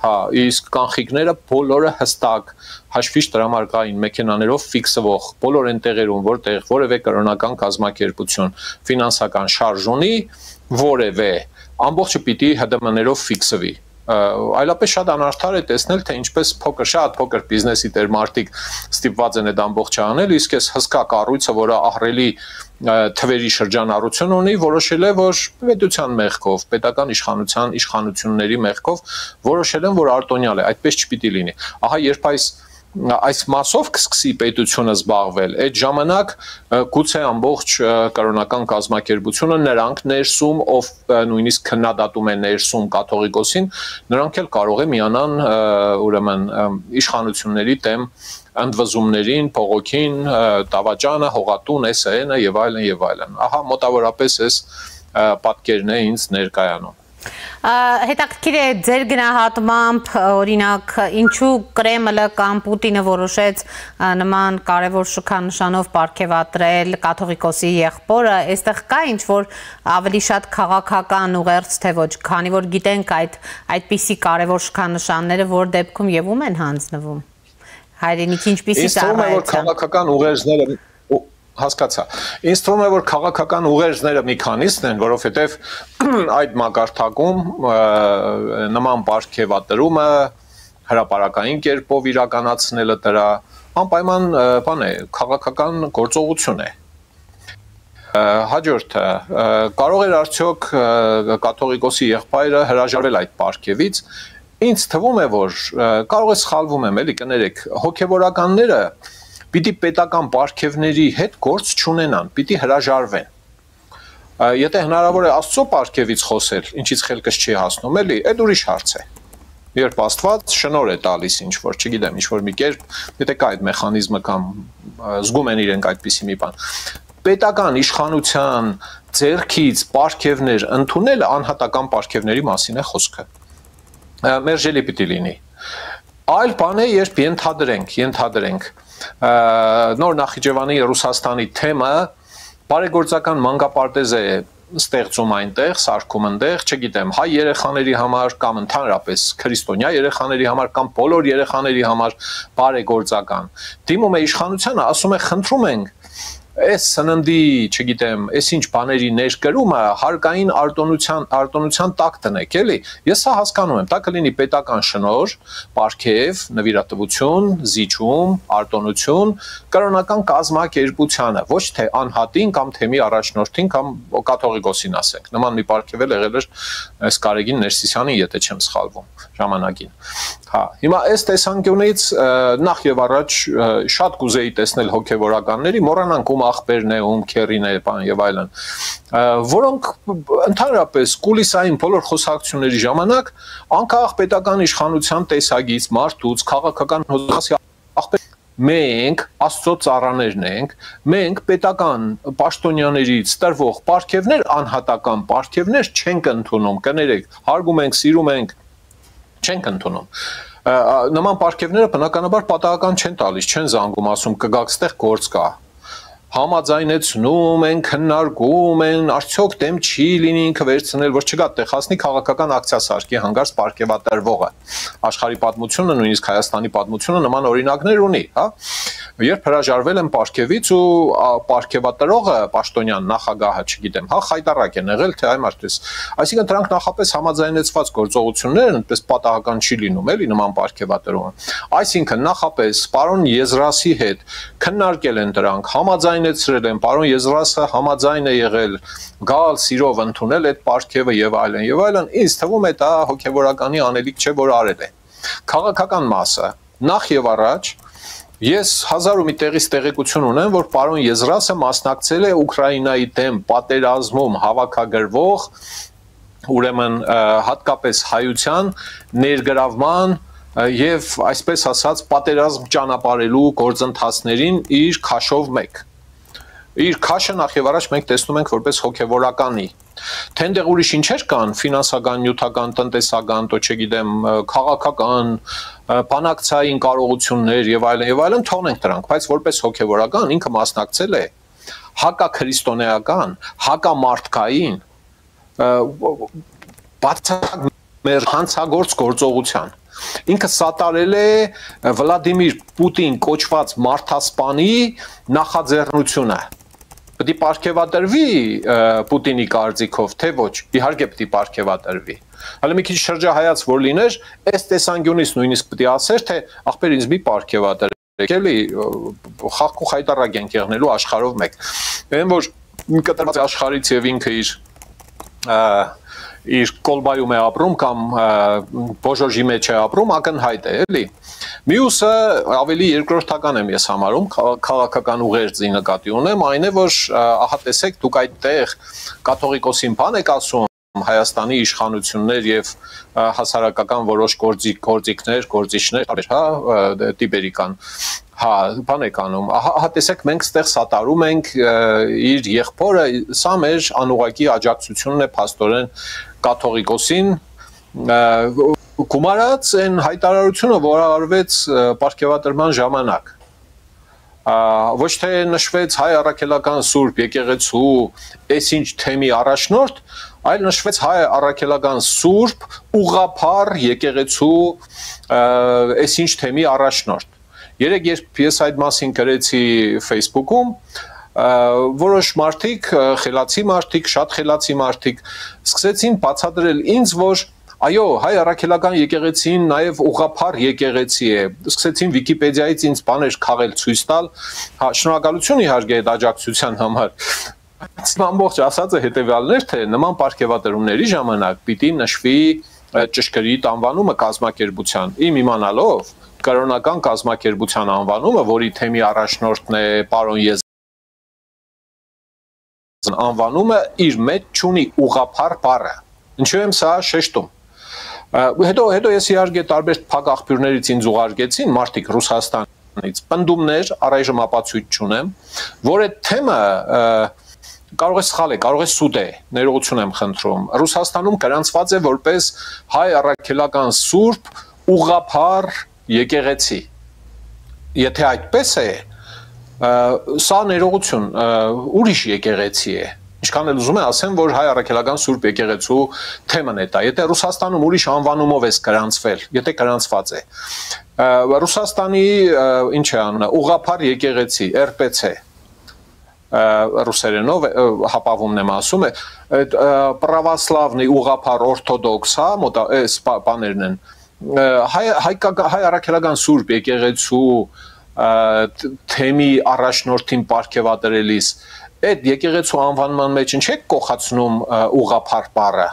հա, իսկ կանխիկները բոլորը հստակ հաշվիչ տրամարկային մեքենաներով ֆիքսվող, բոլոր այն տեղերում, որտեղ որևէ կրոնական կազմակերպություն ֆինանսական շարժ ունի, որևէ ամբողջը պիտի ՀԴՄ-ներով ֆիքսվի։ Այլապես շատ անարդար է տեսնել, թե ինչպես շատ փոքր բիզնեսի տեր մարդիկ ստիպված են այդ ամբողջը անել, իսկ այս հսկա կառույցը, որը ահռելի թվերի շրջանառություն ունի, որոշել է, որ պետության մեղքով, պետական իշխանությունների մեղքով որոշել են, որ արտոնյալ է, այդպես չպիտի լինի։ Ահա երբ այս մասով կսկսի պետությունը զբաղվել, այդ ժամանակ գուցե ամբողջ կրոնական կազմակերպությունը նրանք ներսում, ով նույնիսկ քննադատում է ներսում կաթողիկոսին, նրանք էլ կարող է միանան ուրեմն իշխանությունների դեմ ընդվզումներին, փողոքին, դավաճանը, հողատուն, SN-ը եւ այլն եւ այլն։ Ահա մոտավորապես այս պատկերն է ինձ ներկայանում։ Հետաքրքիր է ձեր գնահատմամբ, օրինակ, ինչու Կրեմլը կամ Պուտինը որոշեց նման կարևոր շքանշանով պարգևատրել կաթողիկոսի եղբորը, այստեղ կա ինչ-որ ավելի շատ քաղաքական ուղերձ, թե ոչ, քանի որ գիտենք այդպիսի կարևոր շքանշանները, որ դեպքում եւ ում են հանձնվում։ Հայրենիքի ինչպիսի ծառայության։ Քաղաքական ուղերձները հասկացա։ Ինձ թվում է, որ քաղաքական ուղերձները մի քանիսն են, որովհետև այդ մակարդակում նման պարգևատրումը հրապարակային կերպով իրականացնելը դրա անպայման բան է, քաղաքական գործողություն է։ Հաջորդը, կարող էր արդյոք կաթողիկոսի եղբայրը հրաժարվել այդ պարգևից։ Ինձ թվում է, որ կարող է սխալվում եմ, էլի կներեք, հոգևորականները պիտի պետական պարգևների հետ գործ չունենան, պիտի հրաժարվեն։ Եթե հնարավոր է Աստծո պարգևից խոսել, ինչից խելքս չի հասնում, էլի, այդ ուրիշ հարց է։ Երբ Աստված շնորհ է տալիս ինչ-որ, չգիտեմ, ինչ-որ մի կերպ, եթե կա այդ մեխանիզմը կամ զգում են իրենք այդպիսի մի բան։ Պետական իշխանության ձեռքից պարգևներ ընդունելը անհատական պարգևների մասին է խոսքը։ Մերժելի պիտի լինի։ Այլ բան է, երբ ենթադրենք նոր Նախիջևանի Ռուսաստանի թեմը բարեգործական մանկապարտեզ է ստեղծում այնտեղ, սարքում այնտեղ, չգիտեմ, հայ երեխաների համար կամ ընդհանրապես քրիստոնյա երեխաների համար կամ բոլոր երեխաների համար բարեգործական։ Դիմում է իշխանությանը, ասում է խնդրում ենք այս սննդի, չգիտեմ, այս ինչ բաների ներկրումը հարկային արտոնության տակ տնեք, էլի։ Ես սա հասկանում եմ, դա կլինի պետական շնորհ, պարգև, նվիրատվություն, զիջում, արտոնություն, կրոնական կազմակերպությանը, ոչ թե անհատին կամ թեմի առաջնորդին կամ կաթողիկոսին ասենք։ Նման մի պարգև էլ եղել էր այս Կարեգին Ներսիսյանին, եթե չեմ սխալվում, ժամանակին։ Հա, հիմա այս տեսանկյունից նախ եւ առաջ շատ կուզեի տեսնել հոգեվորականների, մոռանանք ում ախպերն է, ում քերին է, բան եւ այլն, որոնք ընդհանրապես կուլիսային բոլոր խոսակցությունների ժամանակ անկախ պետական իշխանության տեսագից, մարդուց, քաղաքական հոսքի ախպեր մենք Աստծո ծառաներն ենք, մենք պետական պաշտոնյաներից տրվող պարգևներ, անհատական պարգևներ չենք ընդունում, կներեք, հարգում ենք, սիրում ենք, չենք ընդունում։ Նման պարգևները բնականաբար պատահական չեն տալիս, չեն զանգում, ասում կգաք ստեղ գործ կա։ Համաձայնեցնում են, քննարկում են, արդյոք դեմ չի լինի ինքը վերցնել, որ չգա տեղ հասնի քաղաքական ակցիա սարքի հանգարց պարգևատրվողը։ Աշխարհի պատմությունը, նույնիսկ Հայաստանի պատմությունը նման օրինակներ ունի, հա։ Երբ հրաժարվել են պարգևից ու պարգևատրողը, պաշտոնյան նախագահը, չգիտեմ, հա, խայտարակ են եղել, թե այ մարդես։ Այսինքն դրանք նախապես համաձայնեցված գործողություններ են, այնպես պատահական չի լինում, էլի նման պարգևատրումը։ Այսինքն նախապես պարոն Եզրասի հետ քննարկել են դրանք, համաձայնեցրել են, պարոն Եզրասը համաձայն է եղել գալ սիրով ընդունել այդ պարգևը եւ այլն եւ այլն, ինձ թվում է դա հոգեվորականի անելիք չէ, որ արել է։ Քաղաքական մասը նախ եւ առաջ ես 1000 ու մի տեղից տեղեկություն ունեմ, որ պարոն Եզրասը մասնակցել է Ուկրաինայի դեմ պատերազմում հավաքագրվող ուրեմն հատկապես հայության ներգրավման եւ այսպես ասած պատերազմ ճանապարհելու գործընթացներին իր քաշով մեկ։ Իր քաշը նախ եւ առաջ մենք տեսնում ենք որպես հոգեվորականի։ Թե այնտեղ ուրիշ ինչեր կան, ֆինանսական, նյութական, տնտեսական, то չգիտեմ, քաղաքական, բանակցային կարողություններ եւ այլն, թողնենք դրանք, բայց որպես հոգեվորական ինքը մասնակցել է հակաքրիստոնեական, հակամարտկային բացառ մեր հանցագործ գործողության։ Ինքը սատարել է Վլադիմիր Պուտին կոչված մարդասպանի նախաձեռնությունը։ Պետք է պարգևատրվի Պուտինի կարծիքով, թե ոչ, իհարկե պետք է պարգևատրվի։ Հələ մի քիչ շրջահայաց որ լիներ, այս տեսանկյունից նույնիսկ պետք է ասեր, թե ախպեր ինձ մի պարգևատրեք, էլի խաղ ու խայտարակ ենք եղնելու աշխարհով մեկ։ Այն որ կտրված աշխարհից եւ ինքը իր կոլբայում է ապրում կամ բոժոժի մեջ է ապրում, ակնհայտ է, էլի։ Մյուսը ավելի երկրորդական եմ ես համարում, քաղաքական ուղերձի նկատի ունեմ, այն է, որ ահա տեսեք, դուք այդտեղ կաթողիկոսին բան եք ասում, Հայաստանի իշխանություններ եւ հասարակական որոշ գործիքներ, գործիչներ, հա, տիբերիկան, հա, բան եք անում։ Ահա տեսեք, մենք ստեղ սատարում ենք իր եղբորը, սա մեր անուղակի աջակցությունն է փաստորեն կաթողիկոսին, գումարած այն հայտարարությունը, որը արվեց պարգևատրման ժամանակ։ Ոչ թե նշվեց հայ առաքելական Սուրբ եկեղեցու այսինչ թեմի առաջնորդ, այլ նշվեց հայ առաքելական Սուրբ ուղղափառ եկեղեցու այսինչ թեմի առաջնորդ։ Երեք երբ ես այդ մասին գրեցի Facebook-ում, որոշ մարդիկ, խելացի մարդիկ, շատ խելացի մարդիկ սկսեցին բացատրել ինձ, որ այո, հայ առաքելական եկեղեցին նաև ուղղափառ եկեղեցի է։ Սկսեցին Վիկիպեդիայից ինձ բաներ քաղել ցույց տալ։ Հա, շնորհակալություն իհարկե այդ աջակցության համար։ Ամբողջ ասածը հետևյալն էր, թե նման պարգևատրումների ժամանակ պիտի նշվի ճշգրիտ անվանումը կազմակերպության։ Իմ իմանալով կրոնական կազմակերպության անվանումը, որի թեմի առաջնորդն է պարոն անվանումը իր մեջ ունի ուղղափառ բառը։ Ինչու եմ սա շեշտում։ Հետո ես իհարկե տարբեր փակ աղբյուրներից ինձ ուղարկեցին մարդիկ Ռուսաստանից, պնդումներ, առայժմ ապացույց չունեմ, որ այդ թեմը կարող է սխալ է, կարող է սուտ է, ներողություն եմ խնդրում։ Ռուսաստանում գրանցված է որպես հայ առաքելական Սուրբ ուղղափառ եկեղեցի։ Եթե այդպես է, սա ներողություն, ուրիշ եկեղեցի է։ Ինչքան էլ ուզում եմ ասեմ, որ հայ առաքելական Սուրբ եկեղեցու թեմն է դա։ Եթե Ռուսաստանում ուրիշ անվանումով է գրանցվել, եթե գրանցված է, Ռուսաստանի ինչ է անունը, ուղղափառ եկեղեցի, RPC, ռուսերենով հապավումն եմ ասում, այդ պրավասլավնի ուղղափառ օրթոդոքս, հա, մոտ այս բաներն են։ Հայ առաքելական Սուրբ եկեղեցու թեմի առաջնորդին պարգևատրելիս այդ եկեղեցու անվանման մեջ ինչ եք կողացնում ուղղափառ բառը։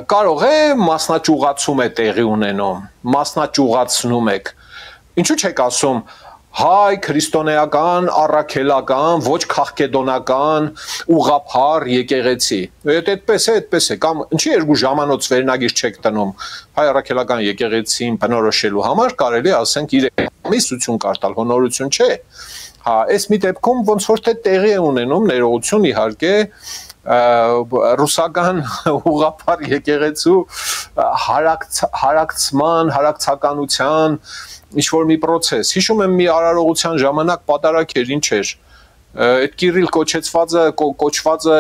Կարող է մասնաճյուղացում է տեղի ունենում, մասնաճյուղացնում եք։ Ինչու չեք ասում հայ քրիստոնեական, առաքելական, ոչ քաղկեդոնական, ուղղափառ եկեղեցի։ Այդպես է, կամ ինչի երկու ժամանոց վերնագիր չեք տնում հայ առաքելական եկեղեցին բնորոշելու համար, կարելի ասենք 3 ամիս ուսուցում կարտալ, հոնորություն չէ։ Հա, այս մի դեպքում ոնց որ թե տեղի է ունենում ներողություն իհարկե ռուսական ուղղափառ եկեղեցու հարակցման, հարակցականության ինչ-որ մի process։ Հիշում եմ մի արարողության ժամանակ պատարագ էր, ինչ էր, այդ Կիրիլ կոչվածը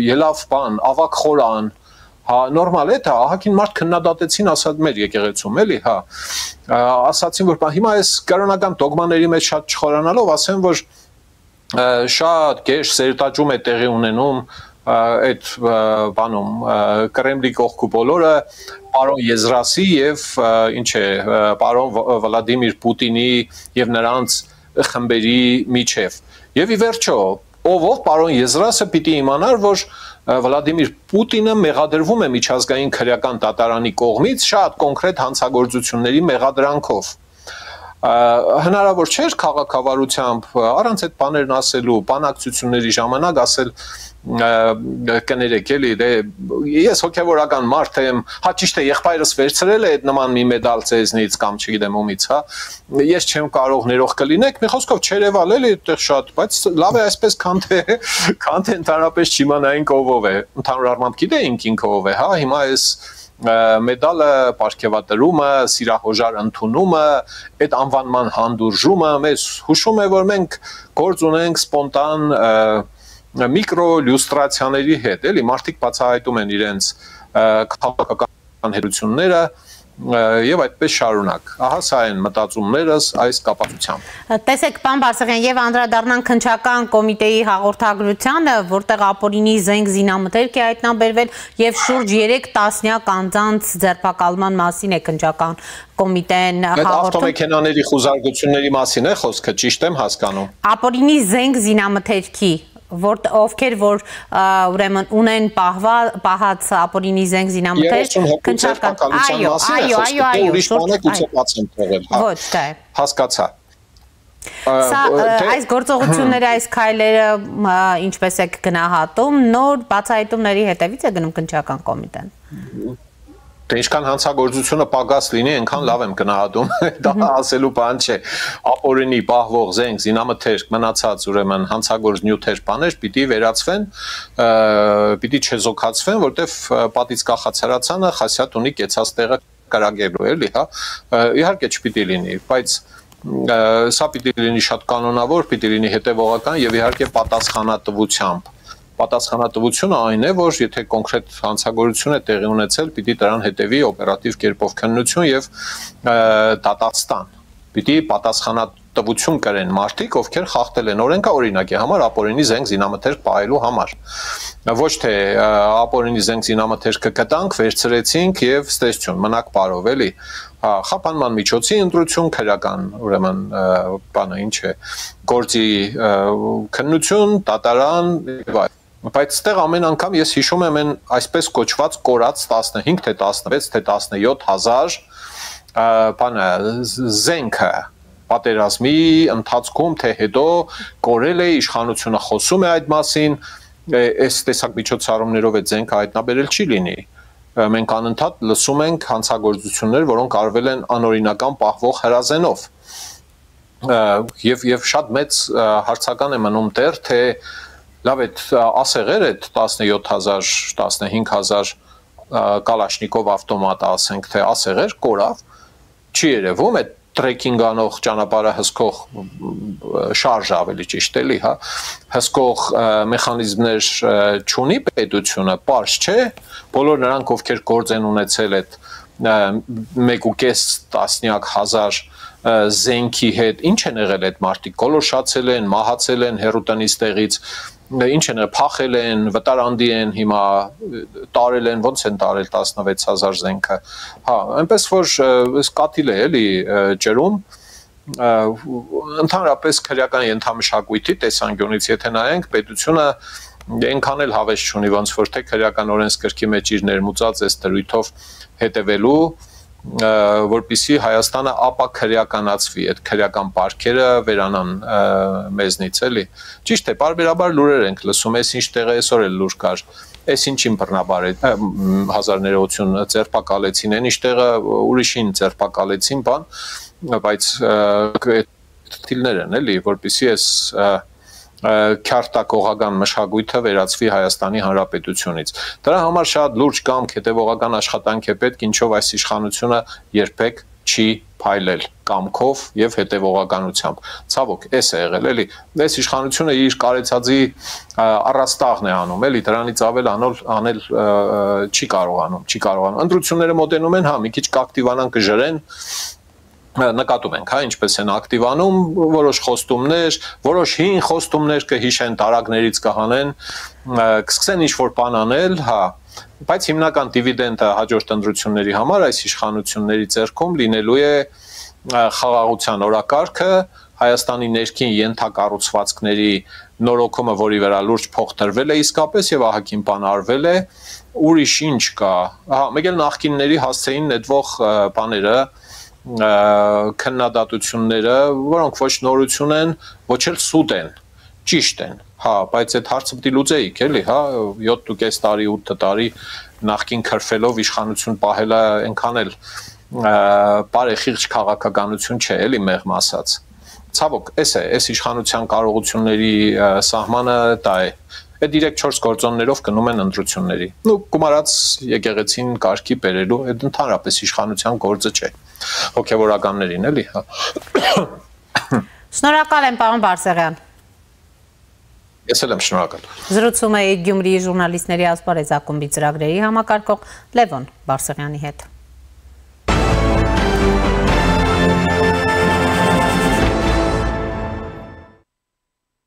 ելավ բան, ավակ խորան, հա, նորմալ է դա, ահագին մարդ քննադատեցին ասած մեր եկեղեցում, էլի, հա, ասացին, որ հիմա այս կրոնական դոգմաների մեջ շատ չխորանալով, ասեմ, որ շատ գեշ սերտաճում է տեղի ունենում այդ բանում, Կրեմլի կողքու բոլորը, պարոն Եզրասի և ինչ է, պարոն Վլադիմիր Պուտինի և նրանց խմբերի միջև։ Եվ ի վերջո, ով պարոն Եզրասը պիտի իմանար, որ Վլադիմիր Պուտինը մեղադրվում է միջազգային քրեական դատարանի կողմից շատ կոնկրետ հանցագործությունների մեղադրանքով։ Հնարավոր չէր քաղաքավարությամբ առանց այդ բաներն ասելու, բանակցությունների ժամանակ ասել կներեք էլի դե ես հոգևորական մարդ եմ հա ճիշտ է եղբայրս վերցրել է այդ նման մի մեդալ ցեզնից կամ չգիտեմ ումից հա ես չեմ կարող ներող կլինեք մի խոսքով չերևալ էլի այդտեղ շատ բայց լավ է այսպես քան թե ընդհանրապես չիմանային ով է ընդհանուր առմամբ գիտեինք ինքը ով է հա հիմա այս մեդալը պարգևատրումը սիրահոժար ընդունումը այդ անվանման հանդուրժումը մեզ հուշում է որ մենք գործ ունենք սպոնտան միկրո լյուստրացիաների հետ, էլի մարդիկ բացահայտում են իրենց քաղաքական հերությունները եւ այդպես շարունակ։ Ահա սա են մտածումներս այս կապակցությամբ։ Տեսեք, պարոն Բարսեղյան, եւ անդրադառնանք քննչական կոմիտեի հաղորդագրությանը, որտեղ ապօրինի զենք զինամթերք է հայտնաբերվել եւ շուրջ 3 տասնյակ անձանց ձերբակալման մասին է քննչական կոմիտեն հաղորդում։ Ավտոմեքենաների խուզարկությունների մասին է խոսքը, ճիշտ եմ հասկանում։ Ապօրինի զենք զինամթերքի ովքեր որ ուրեմն ունեն պահած ապօրինի զենք զինամթերք քննչական այո ոչ թե հասկացա այս գործողությունները այս քայլերը ինչպես է գնահատում նոր բացահայտումների հետևից է գնում քննչական կոմիտեն Թե ինչքան հանցագործությունը պակաս լինի, այնքան լավ եմ գնահատում, դա ասելու բան չէ։ Ապօրինի պահվող զենք, զինամթերք, մնացած ուրեմն հանցագործ նյութեր, բաներ պիտի վերացվեն, պիտի չեզոքացվեն, որտեվ պատից կախած հրացանը խասյատ ունի կեցած տեղը կարագելու էլի, հա։ Իհարկե չպիտի լինի, բայց սա պիտի լինի շատ կանոնավոր, պիտի լինի հետևողական եւ իհարկե պատասխանատվությամբ։ Պատասխանատվությունը այն է, որ եթե կոնկրետ հանցագործություն է տեղի ունեցել, պիտի դրան հետևի օպերատիվ կերպով քննություն եւ դատաստան։ Պիտի պատասխանատվություն կրեն մարդիկ, ովքեր խախտել են օրենքը, օրինակի համար ապօրինի զենք զինամթերք պահելու համար։ Ոչ թե ապօրինի զենք զինամթերքը կտանք, վերցրեցինք եւ ստեսություն, մնաք բարով, էլի։ Խափանման միջոցի ընտրություն, քրական, ուրեմն, բանը ինչ է, գործի քննություն, դատարան եւ այլն։ Բայց այդտեղ ամեն անգամ ես հիշում եմ այն այսպես կոչված կորած 15 թե 16 թե 17 հազար բանը զենքը պատերազմի ընթացքում թե հետո կորել է իշխանությունը խոսում է այդ մասին այս տեսակ միջոցառումներով այդ զենքը հայտնաբերել չի լինի մենք անընդհատ լսում ենք հանցագործություններ որոնք արվել են անօրինական պահվող հրազենով եւ շատ մեծ հարցական է մնում դեռ թե լավ այդ ասեղեր այդ 17000 15000 կալաշնիկով ավտոմատ ասենք թե ասեղեր կորավ չի երևում այդ տրեքինգ անող ճանապարհը հսկող շարժ ավելի ճիշտ էլի հա հսկող մեխանիզմներ չունի պետությունը པարզ չէ բոլոր նրանք ովքեր գործ են ունեցել այդ 1.5 տասնյակ հազար զենքի հետ ինչ են եղել այդ մարդիկ կոլոշացել են մահացել են հերուտնից տեղից ինչ են փախել են վտարանդի են հիմա տարել են ոնց են տարել 16000 զենքը հա այնպես որ այս կաթիլ է էլի ջրում ընդհանրապես քրեական ենթամշակույթի տեսանկյունից եթե նայենք պետությունը այնքան էլ հավես չունի ոնց որ թե քրեական օրենսգրքի մեջ իր ներմուծած այս դրույթով հետևելու որպեսզի Հայաստանը ապաքրեականացվի, այդ քրեական պարքերը վերանան մեզնից էլի։ Ճիշտ է, բարբերաբար լուրեր ենք լսում, այս ինչ տեղ է այսօր էլ լուր կար։ Այս ինչին բռնաբար է 1090 ձերբակալեցին, այն ինչ տեղը ուրիշին ձերբակալեցին, բան, բայց թիլներ են էլի, որպեսզի այս քարտակողական մշակույթը վերածվի Հայաստանի Հանրապետությունից։ Դրա համար շատ լուրջ կամք հետևողական աշխատանք է պետք, ինչով այս իշխանությունը երբեք չի փայլել կամքով եւ հետևողականությամբ։ Ցավոք, էս է եղել, էլի։ Այս իշխանությունը իր կարեցածի առաստաղն է անում, էլի, դրանից ավել անել չի կարողանում։ Ընտրությունները մոտենում են, հա, մի քիչ կակտիվանան կժրեն նկատում ենք, հա, ինչպես են ակտիվանում, որոշ խոստումներ, որոշ հին խոստումներ կհիշեն, տարագներից կհանեն, կսկսեն ինչ-որ բան անել, հա, բայց հիմնական դիվիդենդը հաջորդ ընտրությունների համար այս իշխանությունների ձեռքում լինելու է խաղաղության օրակարգը, Հայաստանի ներքին ենթակառուցվածքների նորոգումը, որի վրա լուրջ փող տրվել է իսկապես եւ ահագին բան արվել է, ուրիշ ինչ կա, հա, մեկ էլ նախկինների հասցեին նետվող բաները քննադատությունները, որոնք ոչ նորություն են, ոչ էլ սուտ են, ճիշտ են, Հա, բայց այդ հարցը պիտի լուծեիք, էլի, հա, 7.5 տարի, 8 տարի նախքին քրֆելով իշխանություն պահելը այնքան էլ բարեխիղճ քաղաքականություն չէ, էլի մեղմ ասած։ Ցավոք, այս իշխանության կարողությունների սահմանը դա է։ Այդ 3-4 գործոններով գնում են ընտրությունների։ Գումարած եկեղեցին կարգի բերելու, այդ ընդհանրապես իշխանության գործը չէ։ Հոգևորականներին, էլի, հա։ Շնորհակալ եմ, պարոն Բարսեղյան։ Ես էլ եմ շնորհակալ։ Զրուցում էի Գյումրիի ժուրնալիստների ասպարեզ ակումբի ծրագրերի համակարգող Լևոն Բարսեղյանի հետ։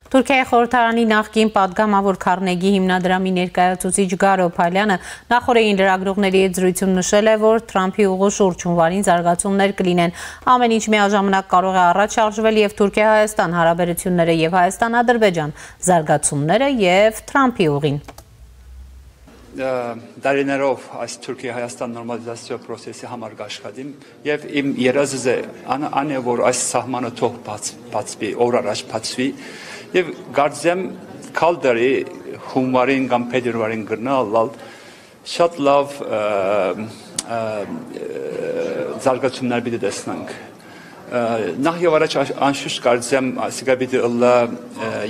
Թուրքիայի խորհրդարանի նախկին պատգամավոր Քարնեգի հիմնադրամի ներկայացուցիչ Գարո Փալյանը նախորդին լրագրողների հետ զրույցում նշել է, որ Թրամփի ուղու շուրջ հունվարին զարգացումներ կլինեն։ Ամեն ինչ միաժամանակ կարող է առաջ շարժվել եւ Թուրքիա-Հայաստան հարաբերությունները եւ Հայաստան-Ադրբեջան զարգացումները եւ Թրամփի ուղին։ Դարիներով այս Թուրքիա-Հայաստան նորմալիզացիա process-ի համար աշխատիմ եւ իմ երազս է անե որ այս սահմանը թող բացվի, օր առաջ բացվի եւ գարձեմ կալդարի հունվարին կամ փետրվարին գնալ շատ լավ զարգացումներ պիտի տեսնենք։ Նախ եւ առաջ անշուշտ գարձեմ ասիկա պիտի ըլլա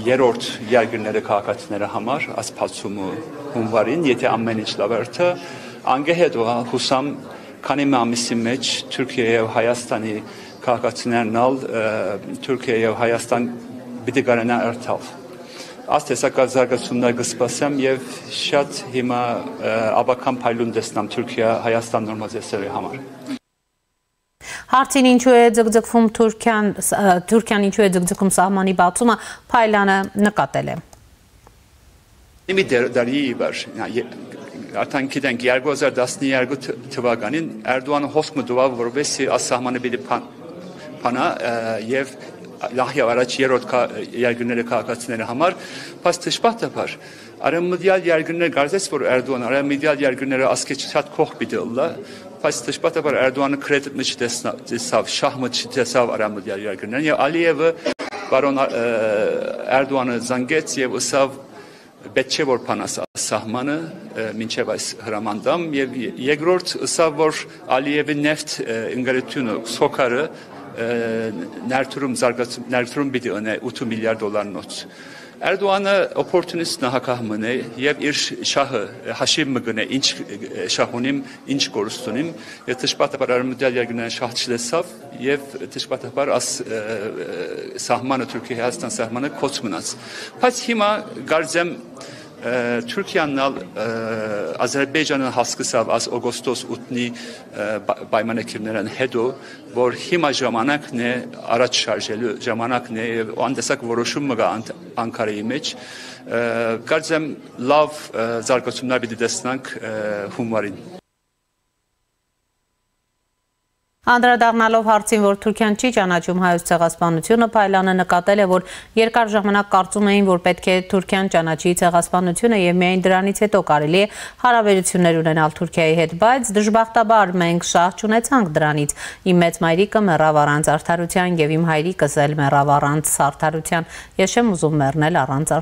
երրորդ երկրների քաղաքացիների համար այս բացումը հունվարին, եթե ամեն ինչ լավ է, անգեհետ հուսամ քանի ամիսի մեջ Թուրքիա եւ Հայաստանի քաղաքացիներն ալ Թուրքիա եւ Հայաստան պիտի գարանա երթալ։ Աստեսական զարգացումներ կսպասեմ եւ շատ հիմա աբական փայլուն տեսնամ Թուրքիա-Հայաստան նորմալիզացիայի համար։ Հարցին ինչու է ձգձգվում Թուրքիան ինչու է ձգձգում սահմանի բացումը Փայլյանը նկատել է։ Իմի դարի վար արդեն գիտենք 2012 թվականին Էրդողանը հոսք մտավ որովհետեւ այս սահմանը պիտի փանա եւ Լահիա առաջ երրորդ երկրների քաղաքացիների համար, բայց դժբախտաբար արևմտյան երկրներ գարզես որ Էրդողան արևմտյան երկրները ասկե շատ քող պիտի լա, բայց դժբախտաբար Էրդողանը կրեդիտ չտեսավ, շահմը չտեսավ արևմտյան երկրներին եւ Ալիևը բարոն Էրդողանը զանգեց եւ ըսավ պետք չէ որ փանաս սահմանը մինչեւ այս հրամանդամ եւ երկրորդ ըսավ որ Ալիևի նեֆտ ընկերությունը Սոկարը ներդրում պիտի ունե 8 միլիարդ դոլարնոց։ Էրդողանը օպորտունիստ նահանգահմն է եւ իր շահը հաշիվ մգնե ինչ շահ ունիմ, ինչ կորուստ ունիմ, եւ դժբախտաբար արմդյալ երկրներն շահ չլեսավ եւ դժբախտաբար աս սահմանը Թուրքիա-Հայաստան սահմանը կոչ մնաց։ Բայց հիմա գարձեմ Թուրքիան Ադրբեջանը հասկացավ աս օգոստոս 8-ի պայմանագրերն հետո որ հիմա ժամանակն է առաջ շարժելու ժամանակն է եւ անդեսակ որոշումը կա Անկարայի մեջ կարծեմ լավ զարգացումներ պիտի տեսնենք հունվարին Անդրադառնալով հարցին, որ Թուրքիան չի ճանաչում հայոց ցեղասպանությունը, Փայլյանը նկատել է, որ երկար ժամանակ կարծում էին, որ պետք է Թուրքիան ճանաչի ցեղասպանությունը եւ միայն դրանից հետո կարելի է հարաբերություններ ունենալ Թուրքիայի հետ, բայց դժբախտաբար մենք շահ չունեցանք դրանից։ Իմ մեծ մայրիկը մեռավ առանց արդարության եւ իմ հայրիկս էլ մեռավ առանց արդարության։ Ես չեմ ուզում մեռնել առանց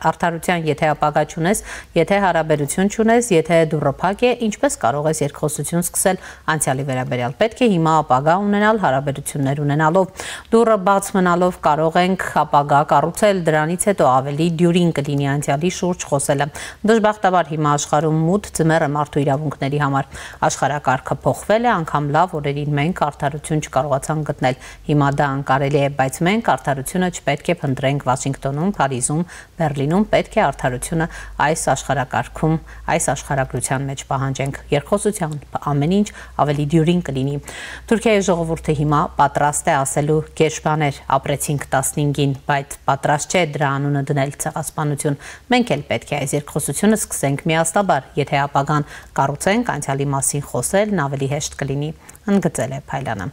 արդարության, եթե ապագա չունես, եթե հարաբերություն չունես, եթե դուռը փակ է, ինչպես կարող ես երկխոսություն սկսել անցյալի վերաբերյալ։ Պետք է հիմա ապագա ունենալ հարաբերություններ ունենալով դուռը բաց մնալով կարող ենք ապագա կառուցել դրանից հետո ավելի դյուրին կլինի անցյալի շուրջ խոսելը դժբախտաբար հիմա աշխարհում մութ ձմեռը մարդու իրավունքների համար աշխարհակարգը փոխվել է անգամ լավ օրերին մենք արդարություն չկարողացանք գտնել հիմա դա անկարելի է բայց մենք արդարությունը չպետք է փնտրենք Վաշինգտոնում Փարիզում Բերլինում պետք է արդարությունը այս աշխարհակարգում այս աշխարհագրության մեջ պահանջենք երկխոսության ամեն ինչ ավելի դյուրին կլինի Թուրքիայի ժողովուրդը հիմա պատրաստ է ասելու գերշբաներ ապրեցինք 15-ին, բայց պատրաստ չէ դրա անունը դնել ցեղասպանություն։ Մենք էլ պետք է այս երկխոսությունը սկսենք միասնաբար, եթե ապագան կառուցենք, անցյալի մասին խոսելն ավելի հեշտ կլինի, ընդգծել է Փայլյանը։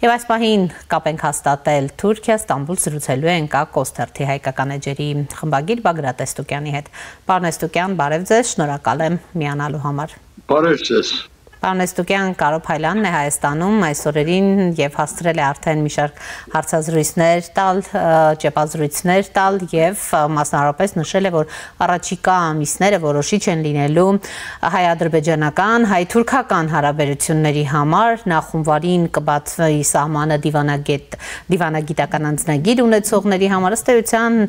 Եվ այս պահին կապ ենք հաստատել Թուրքիա, Ստամբուլ զրուցելու ենք Կոստերթի հայկական էջերի խմբագիր Բագրատ Էստուկյանի հետ։ Պարոն Էստուկյան, բարև ձեզ, շնորհակալ եմ միանալու համար։ Բարև ձեզ։ Պարոն Էստուկյան, Կարո Փայլյանն է Հայաստանում այս օրերին եւ հասցրել է արդեն մի շարք հարցազրույցներ տալ, ճեպազրույցներ տալ եւ մասնավորապես նշել է, որ առաջիկա ամիսները որոշիչ են լինելու հայ-ադրբեջանական, հայ-թուրքական հարաբերությունների համար, նախ հունվարին կբացվի սահմանը դիվանագիտական անձնագիր ունեցողների համար, ըստ էության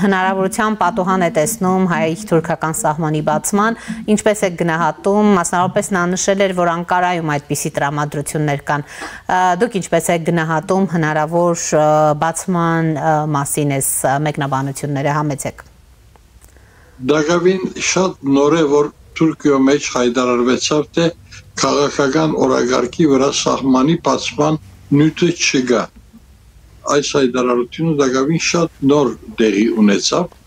հնարավորության պատուհան է տեսնում հայ-թուրքական սահմանի բացման, ինչպես է գնահատում, մասնավորապես նա նշել էր, որ Անկարայում այդպիսի տրամադրություններ կան։ Դուք ինչպես եք գնահատում հնարավոր բացման մասին այս մեկնաբանությունները, համեցեք։ Դակավին շատ նոր է, որ Թուրքիո մեջ հայտարարվեցավ, թե քաղաքական օրագարկի վրա սահմանի բացման նյութը չկա։ Այս հայտարարությունը դակավին շատ նոր տեղի ունեցավ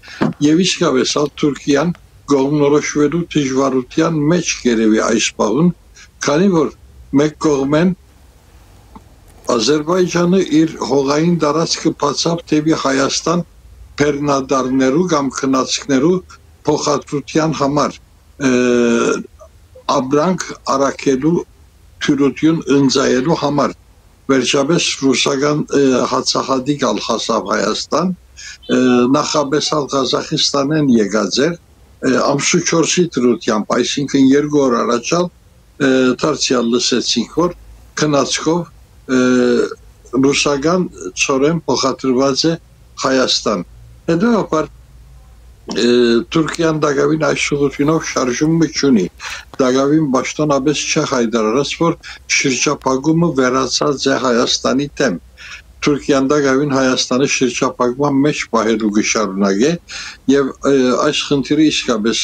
եւ իսկապես Թուրքիան կողմնորոշվելու դժվարության մեջ կերևի այս պահուն, քանի որ մեկ կողմեն Ադրբեջանը իր հողային տարածքը բացավ դեպի Հայաստան բեռնադարներու կամ քնածքներու փոխադրության համար ապրանք առաքելու թյուրություն ընձայելու համար վերջապես ռուսական հացահատիկ հասավ Հայաստան նախապես Ղազախստանեն եկած էր ամսու 4-ի դրությամբ, այսինքն 2 օր առաջալ դարձյալ լսեցինք, որ քնածքով ռուսական ծորեն փոխադրված է Հայաստան։ Հետևաբար Թուրքիան դակավին այս շուղությունով շարժումը չունի։ Դակավին պաշտոնապես չի հայտարարած, որ շրջափակումը վերացած է Հայաստանի դեմ։ Թուրքիան դակավին Հայաստանի շրջափակման մեջ պահելու կշարունակե եւ այս խնդիրը իսկապես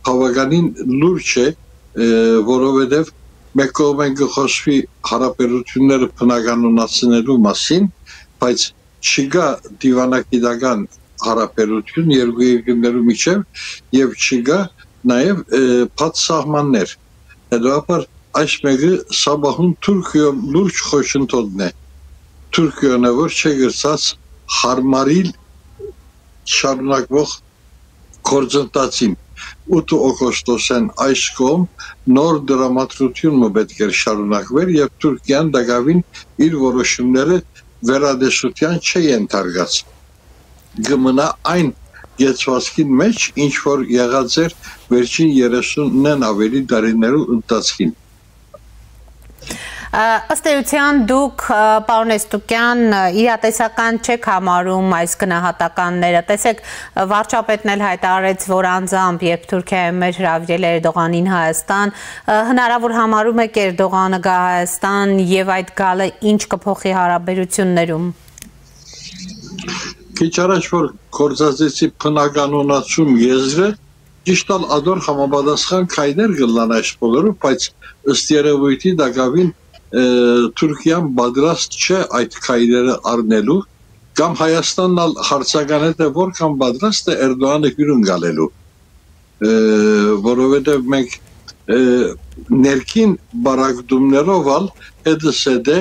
բավականին լուրջ է, որովհետեւ մեկ կողմեն կխոսվի հարաբերությունները բնականոնացնելու մասին, բայց չկա դիվանագիտական հարաբերություն երկու երկրներու միջև եւ չկա նաեւ բաց սահմաններ։ Հետո այս մեկը սաբահուն Թուրքիո լուրջ խոչընդոտն է։ Թուրքիան որ չգրծած հարմարիլ շարունակվող գործընթացին 8 օգոստոսեն այս կողմ նոր դրամատրությունը պետք է շարունակվեր եւ Թուրքիան դակավին իր որոշումները վերադեսության չի ենթարկած։ Գմնա այն գեցվածքին մեջ, ինչ որ եղած էր վերջին 30-ն ավելի տարիներու ընթացքին։ Ըստ էության դուք, պարոն Էստուկյան, իրատեսական չեք համարում այս գնահատականները։ Տեսեք, վարչապետն էլ հայտարարեց, որ անձամբ, երբ Թուրքիայում էր հրավիրել Էրդողանին Հայաստան, հնարավոր համարում եք Էրդողանը գա Հայաստան եւ այդ գալը ինչ կփոխի հարաբերություններում։ Քիչ առաջ որ կորզածեցի բնականոնացում եզրը, ճիշտ ադոր համապատասխան քայլեր կլան այս բոլորը, բայց ըստ երևույթի դակավին Թուրքիան պատրաստ չէ այդ քայլերը առնելու կամ Հայաստանն հարցական է որքան պատրաստ է Էրդողանը հյուրընկալելու որովհետև մենք ներքին բարակդումներով հետսեդե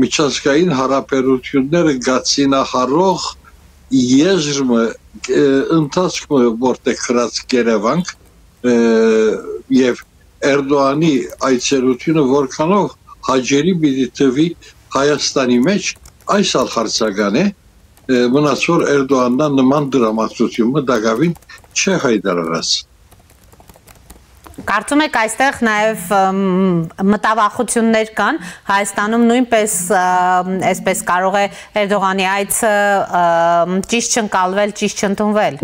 միջազգային հարաբերությունները գացինահարող եզրը ընթացքը որտեղ գրած Երևանք եւ Էրդողանի այցելությունը որքանով հաջերի պիտի տվի Հայաստանի մեջ այս հարցական է մնացոր Էրդողանն նման դրամատրությունը դակավին չի հայտարարած։ Կարծում եք այստեղ նաև մտավախություններ կան Հայաստանում նույնպես այսպես կարող է Էրդողանի այցը ճիշտ չընկալվել, ճիշտ չընդունվել։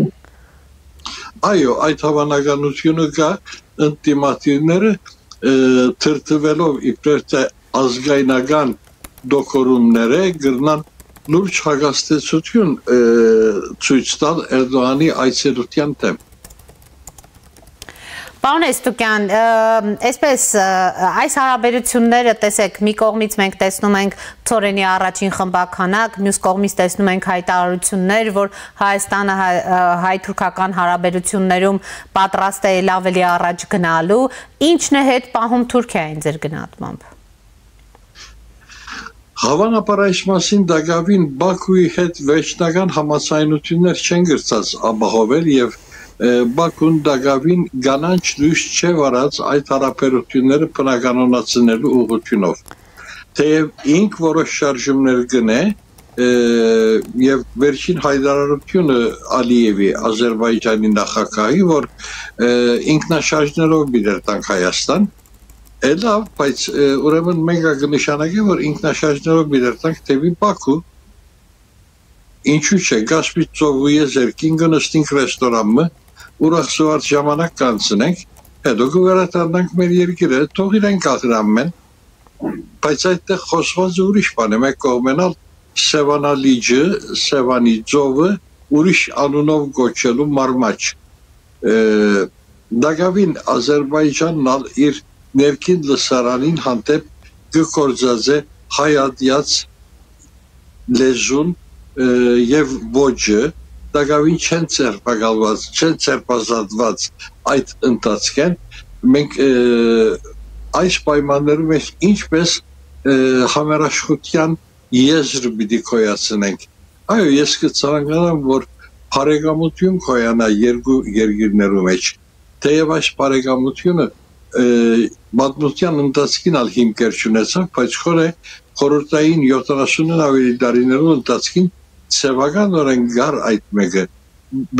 Այո, այդ հավանականությունը կա ինտիմատիվները թրթվելով իբրև թե ազգայնական դոկորումները գրնան լուրջ հագաստեցություն ցույց տալ Էրդողանի այցելության դեմ։ Պարոն Էստուկյան, այսպես այս հարաբերությունները տեսեք, մի կողմից մենք տեսնում ենք Թորենի առաջին խմբականակ, մյուս կողմից տեսնում ենք հայտարարություններ, որ Հայաստանը հայ-թուրքական հարաբերություններում պատրաստ է ավելի առաջ գնալու, ինչն է հետ պահում Թուրքիային ձեր գնահատմամբ։ Հավանաբար այս մասին դակավին Բաքուի հետ վերջնական համաձայնություններ չեն գրծած ապահովել եւ Բաքուն դակավին գանանչ լույս չէ վարած այդ հարաբերությունները բնականոնացնելու ուղղությունով։ Թեև ինք որոշ շարժումներ գնե եւ վերջին հայտարարությունը Ալիևի Ադրբեջանի նախագահի, որ ինքնաշարժներով բիդեր տանք Հայաստան, լավ, բայց ուրեմն մենք կնշանակի, որ ինքնաշարժներով բիդեր տանք թեպի Բաքու։ Ինչու՞ չէ, Կասպից ծովի եզերքին գնստինք ռեստորանը, ուրախ ժամանակ կանցնենք, հետո կվերադառնանք մեր երկիրը, թող իրենք աղրամեն, բայց այդտեղ խոսված ուրիշ բան է, մեկ կողմենալ Սևանալիջը, Սևանի ծովը ուրիշ անունով գոչելու մարմաչ։ Դակավին Ադրբեջանն իր ներքին լսարանին հանդեպ կգործած է հայատյաց լեզուն եւ ոճը, դակավին չեն ցերպակալված, չեն ցերպազատված այդ ընթացքեն, մենք այս պայմաններում ենք ինչպես համերաշխության եզր պիտի կոյացնենք։ Այո, ես կցանկանամ, որ բարեկամություն կոյանա երկու երկիրներու մեջ, թեև այս բարեկամությունը պատմության ընթացքին ալ հիմքեր չունեցավ, բայց խորհրդային 70-ն ավելի տարիներու ընթացքին սեվականորեն գար այդ մեկը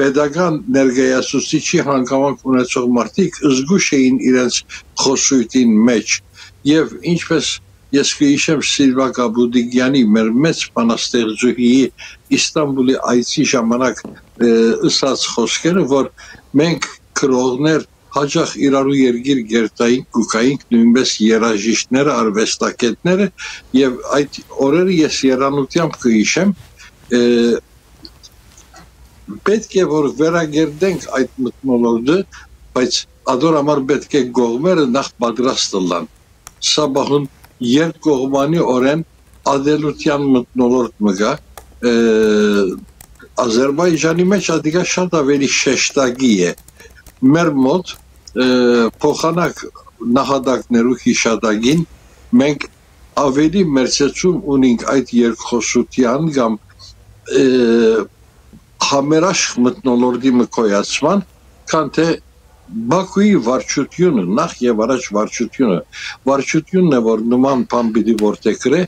պետական ներկայացուցիչի հանգամանք ունեցող մարդիկ զգուշ էին իրենց խոսույթին մեջ եւ ինչպես ես կհիշեմ Սիլվա Կաբուդիգյանի մեր մեծ բանաստեղծուհի Իստանբուլի այցի ժամանակ ըսած խոսքերը, որ մենք քրողներ հաջող իրարու երկիր գերտայինք գուկայինք նույնպես երաժիշտները, արվեստագետները եւ այդ օրերը ես երանությամբ կհիշեմ պետք է որ վերագերդենք այդ մթնոլորտը, բայց ադոր համար պետք է կողմերը նախ պատրաստ լան։ Սա բախուն երկկողմանի օրեն ադելության մթնոլորտ մգա Ադրբեջանի մեջ ադիգա շատ ավելի շեշտագի է։ Մեր մոտ փոխանակ նահատակներու հիշադակին մենք ավելի մերձեցում ունենք այդ երկխոսության կամ համերաշխ մթնոլորտի մկոյացման, քան թե Բաքուի վարչությունը, նախ եւ առաջ վարչությունն է, որ նման բան պիտի որդեգրե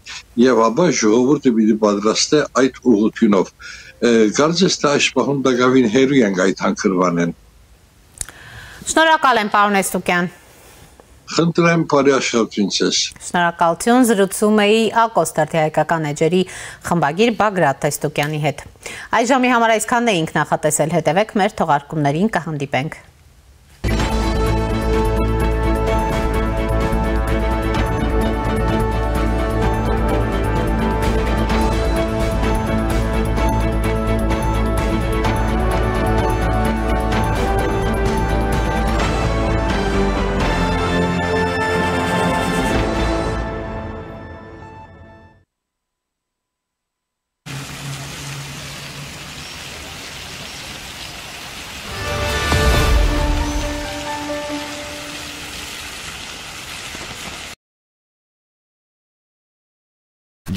եւ ապա ժողովուրդը պիտի պատրաստե այդ ուղղությունով։ Կարծես թե այս պահում դակավին հերու ենք այդ հանգրվանեն։ Շնորհակալ եմ, պարոն Էստուկյան։ Խնդրեմ բարի աշխատություն ձեզ։ Շնորհակալություն, զրուցում էի Ակոս թերթի հայկական էջերի խմբագիր Բագրատ Էստուկյանի հետ։ Այս ժամի համար այսքանն էինք նախատեսել, հետևեք մեր թողարկումներին, կհանդիպենք։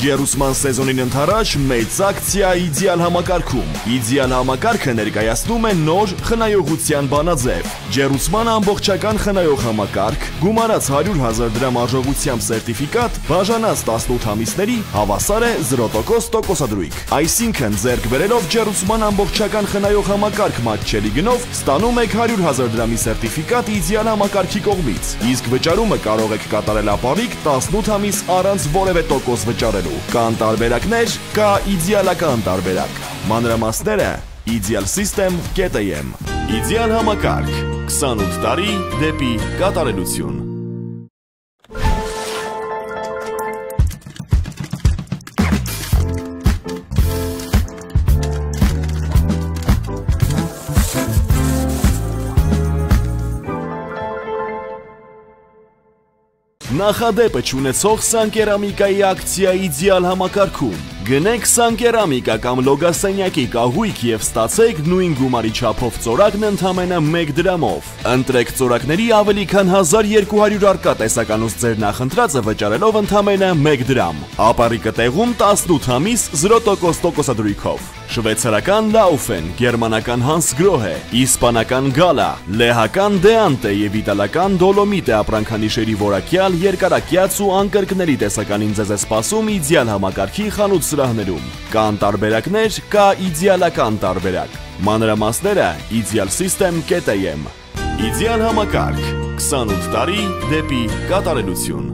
Ջերուսման սեզոնին ընթരാճ մեծ ակցիա իդեալ համակարգում։ Իդեալ համակարգը ներկայացնում է նոր խնայողության բանաձև։ Ջերուսման ամբողջական խնայող համակարգ, գումարած 100,000 դրամ արժողությամբ սերտիֆիկատ, բաժանած 18 ամիսների հավասար է 0% տոկոսադրույք։ Այսինքն ձեռք բերելով Ջերուսման ամբողջական խնայող համակարգ մատչելի գնով ստանում եք 100,000 դրամի սերտիֆիկատ իդեալ համակարգի կողմից։ Իսկ վճարումը կարող եք կատարել ապավիկ 18 ամիս առանց որևէ տոկոս վճարելու։ Կան տարբերակներ, կա իդեալական տարբերակ։ Մանրամասները idealsystem.am Իդեալ համակարգ 28 տարի դեպի կատարելություն։ Նախադեպը չունեցող Սանկերամիկայի ակցիա իդեալ համակարգում Գնեք Սանկերամիկա կամ լոգասենյակի կահույք եւ ստացեք նույն գումարի չափով ծորակն ընդամենը 1 դրամով։ Ընտրեք ծորակների ավելի քան 1200 առկա տեսականուց ձեր նախընտրածը վճարելով ընդամենը 1 դրամ։ Ապառիկը տեղում 18 ամիս 0% տոկոսադրույքով։ Շվեյցարական Laufen, գերմանական Hansgrohe, իսպանական Gala, լեհական Deante եւ իտալական Dolomite ապրանքանիշերի որակյալ երկարակյաց ու անկրկնելի տեսականին ձեզ է սպասում իդեալ համակարգի խանութ սրահներում։ Կան տարբերակներ, կա իդեալական տարբերակ։ Մանրամասները idealsystem.am։ Իդեալ համակարգ 28 տարի դեպի կատարելություն։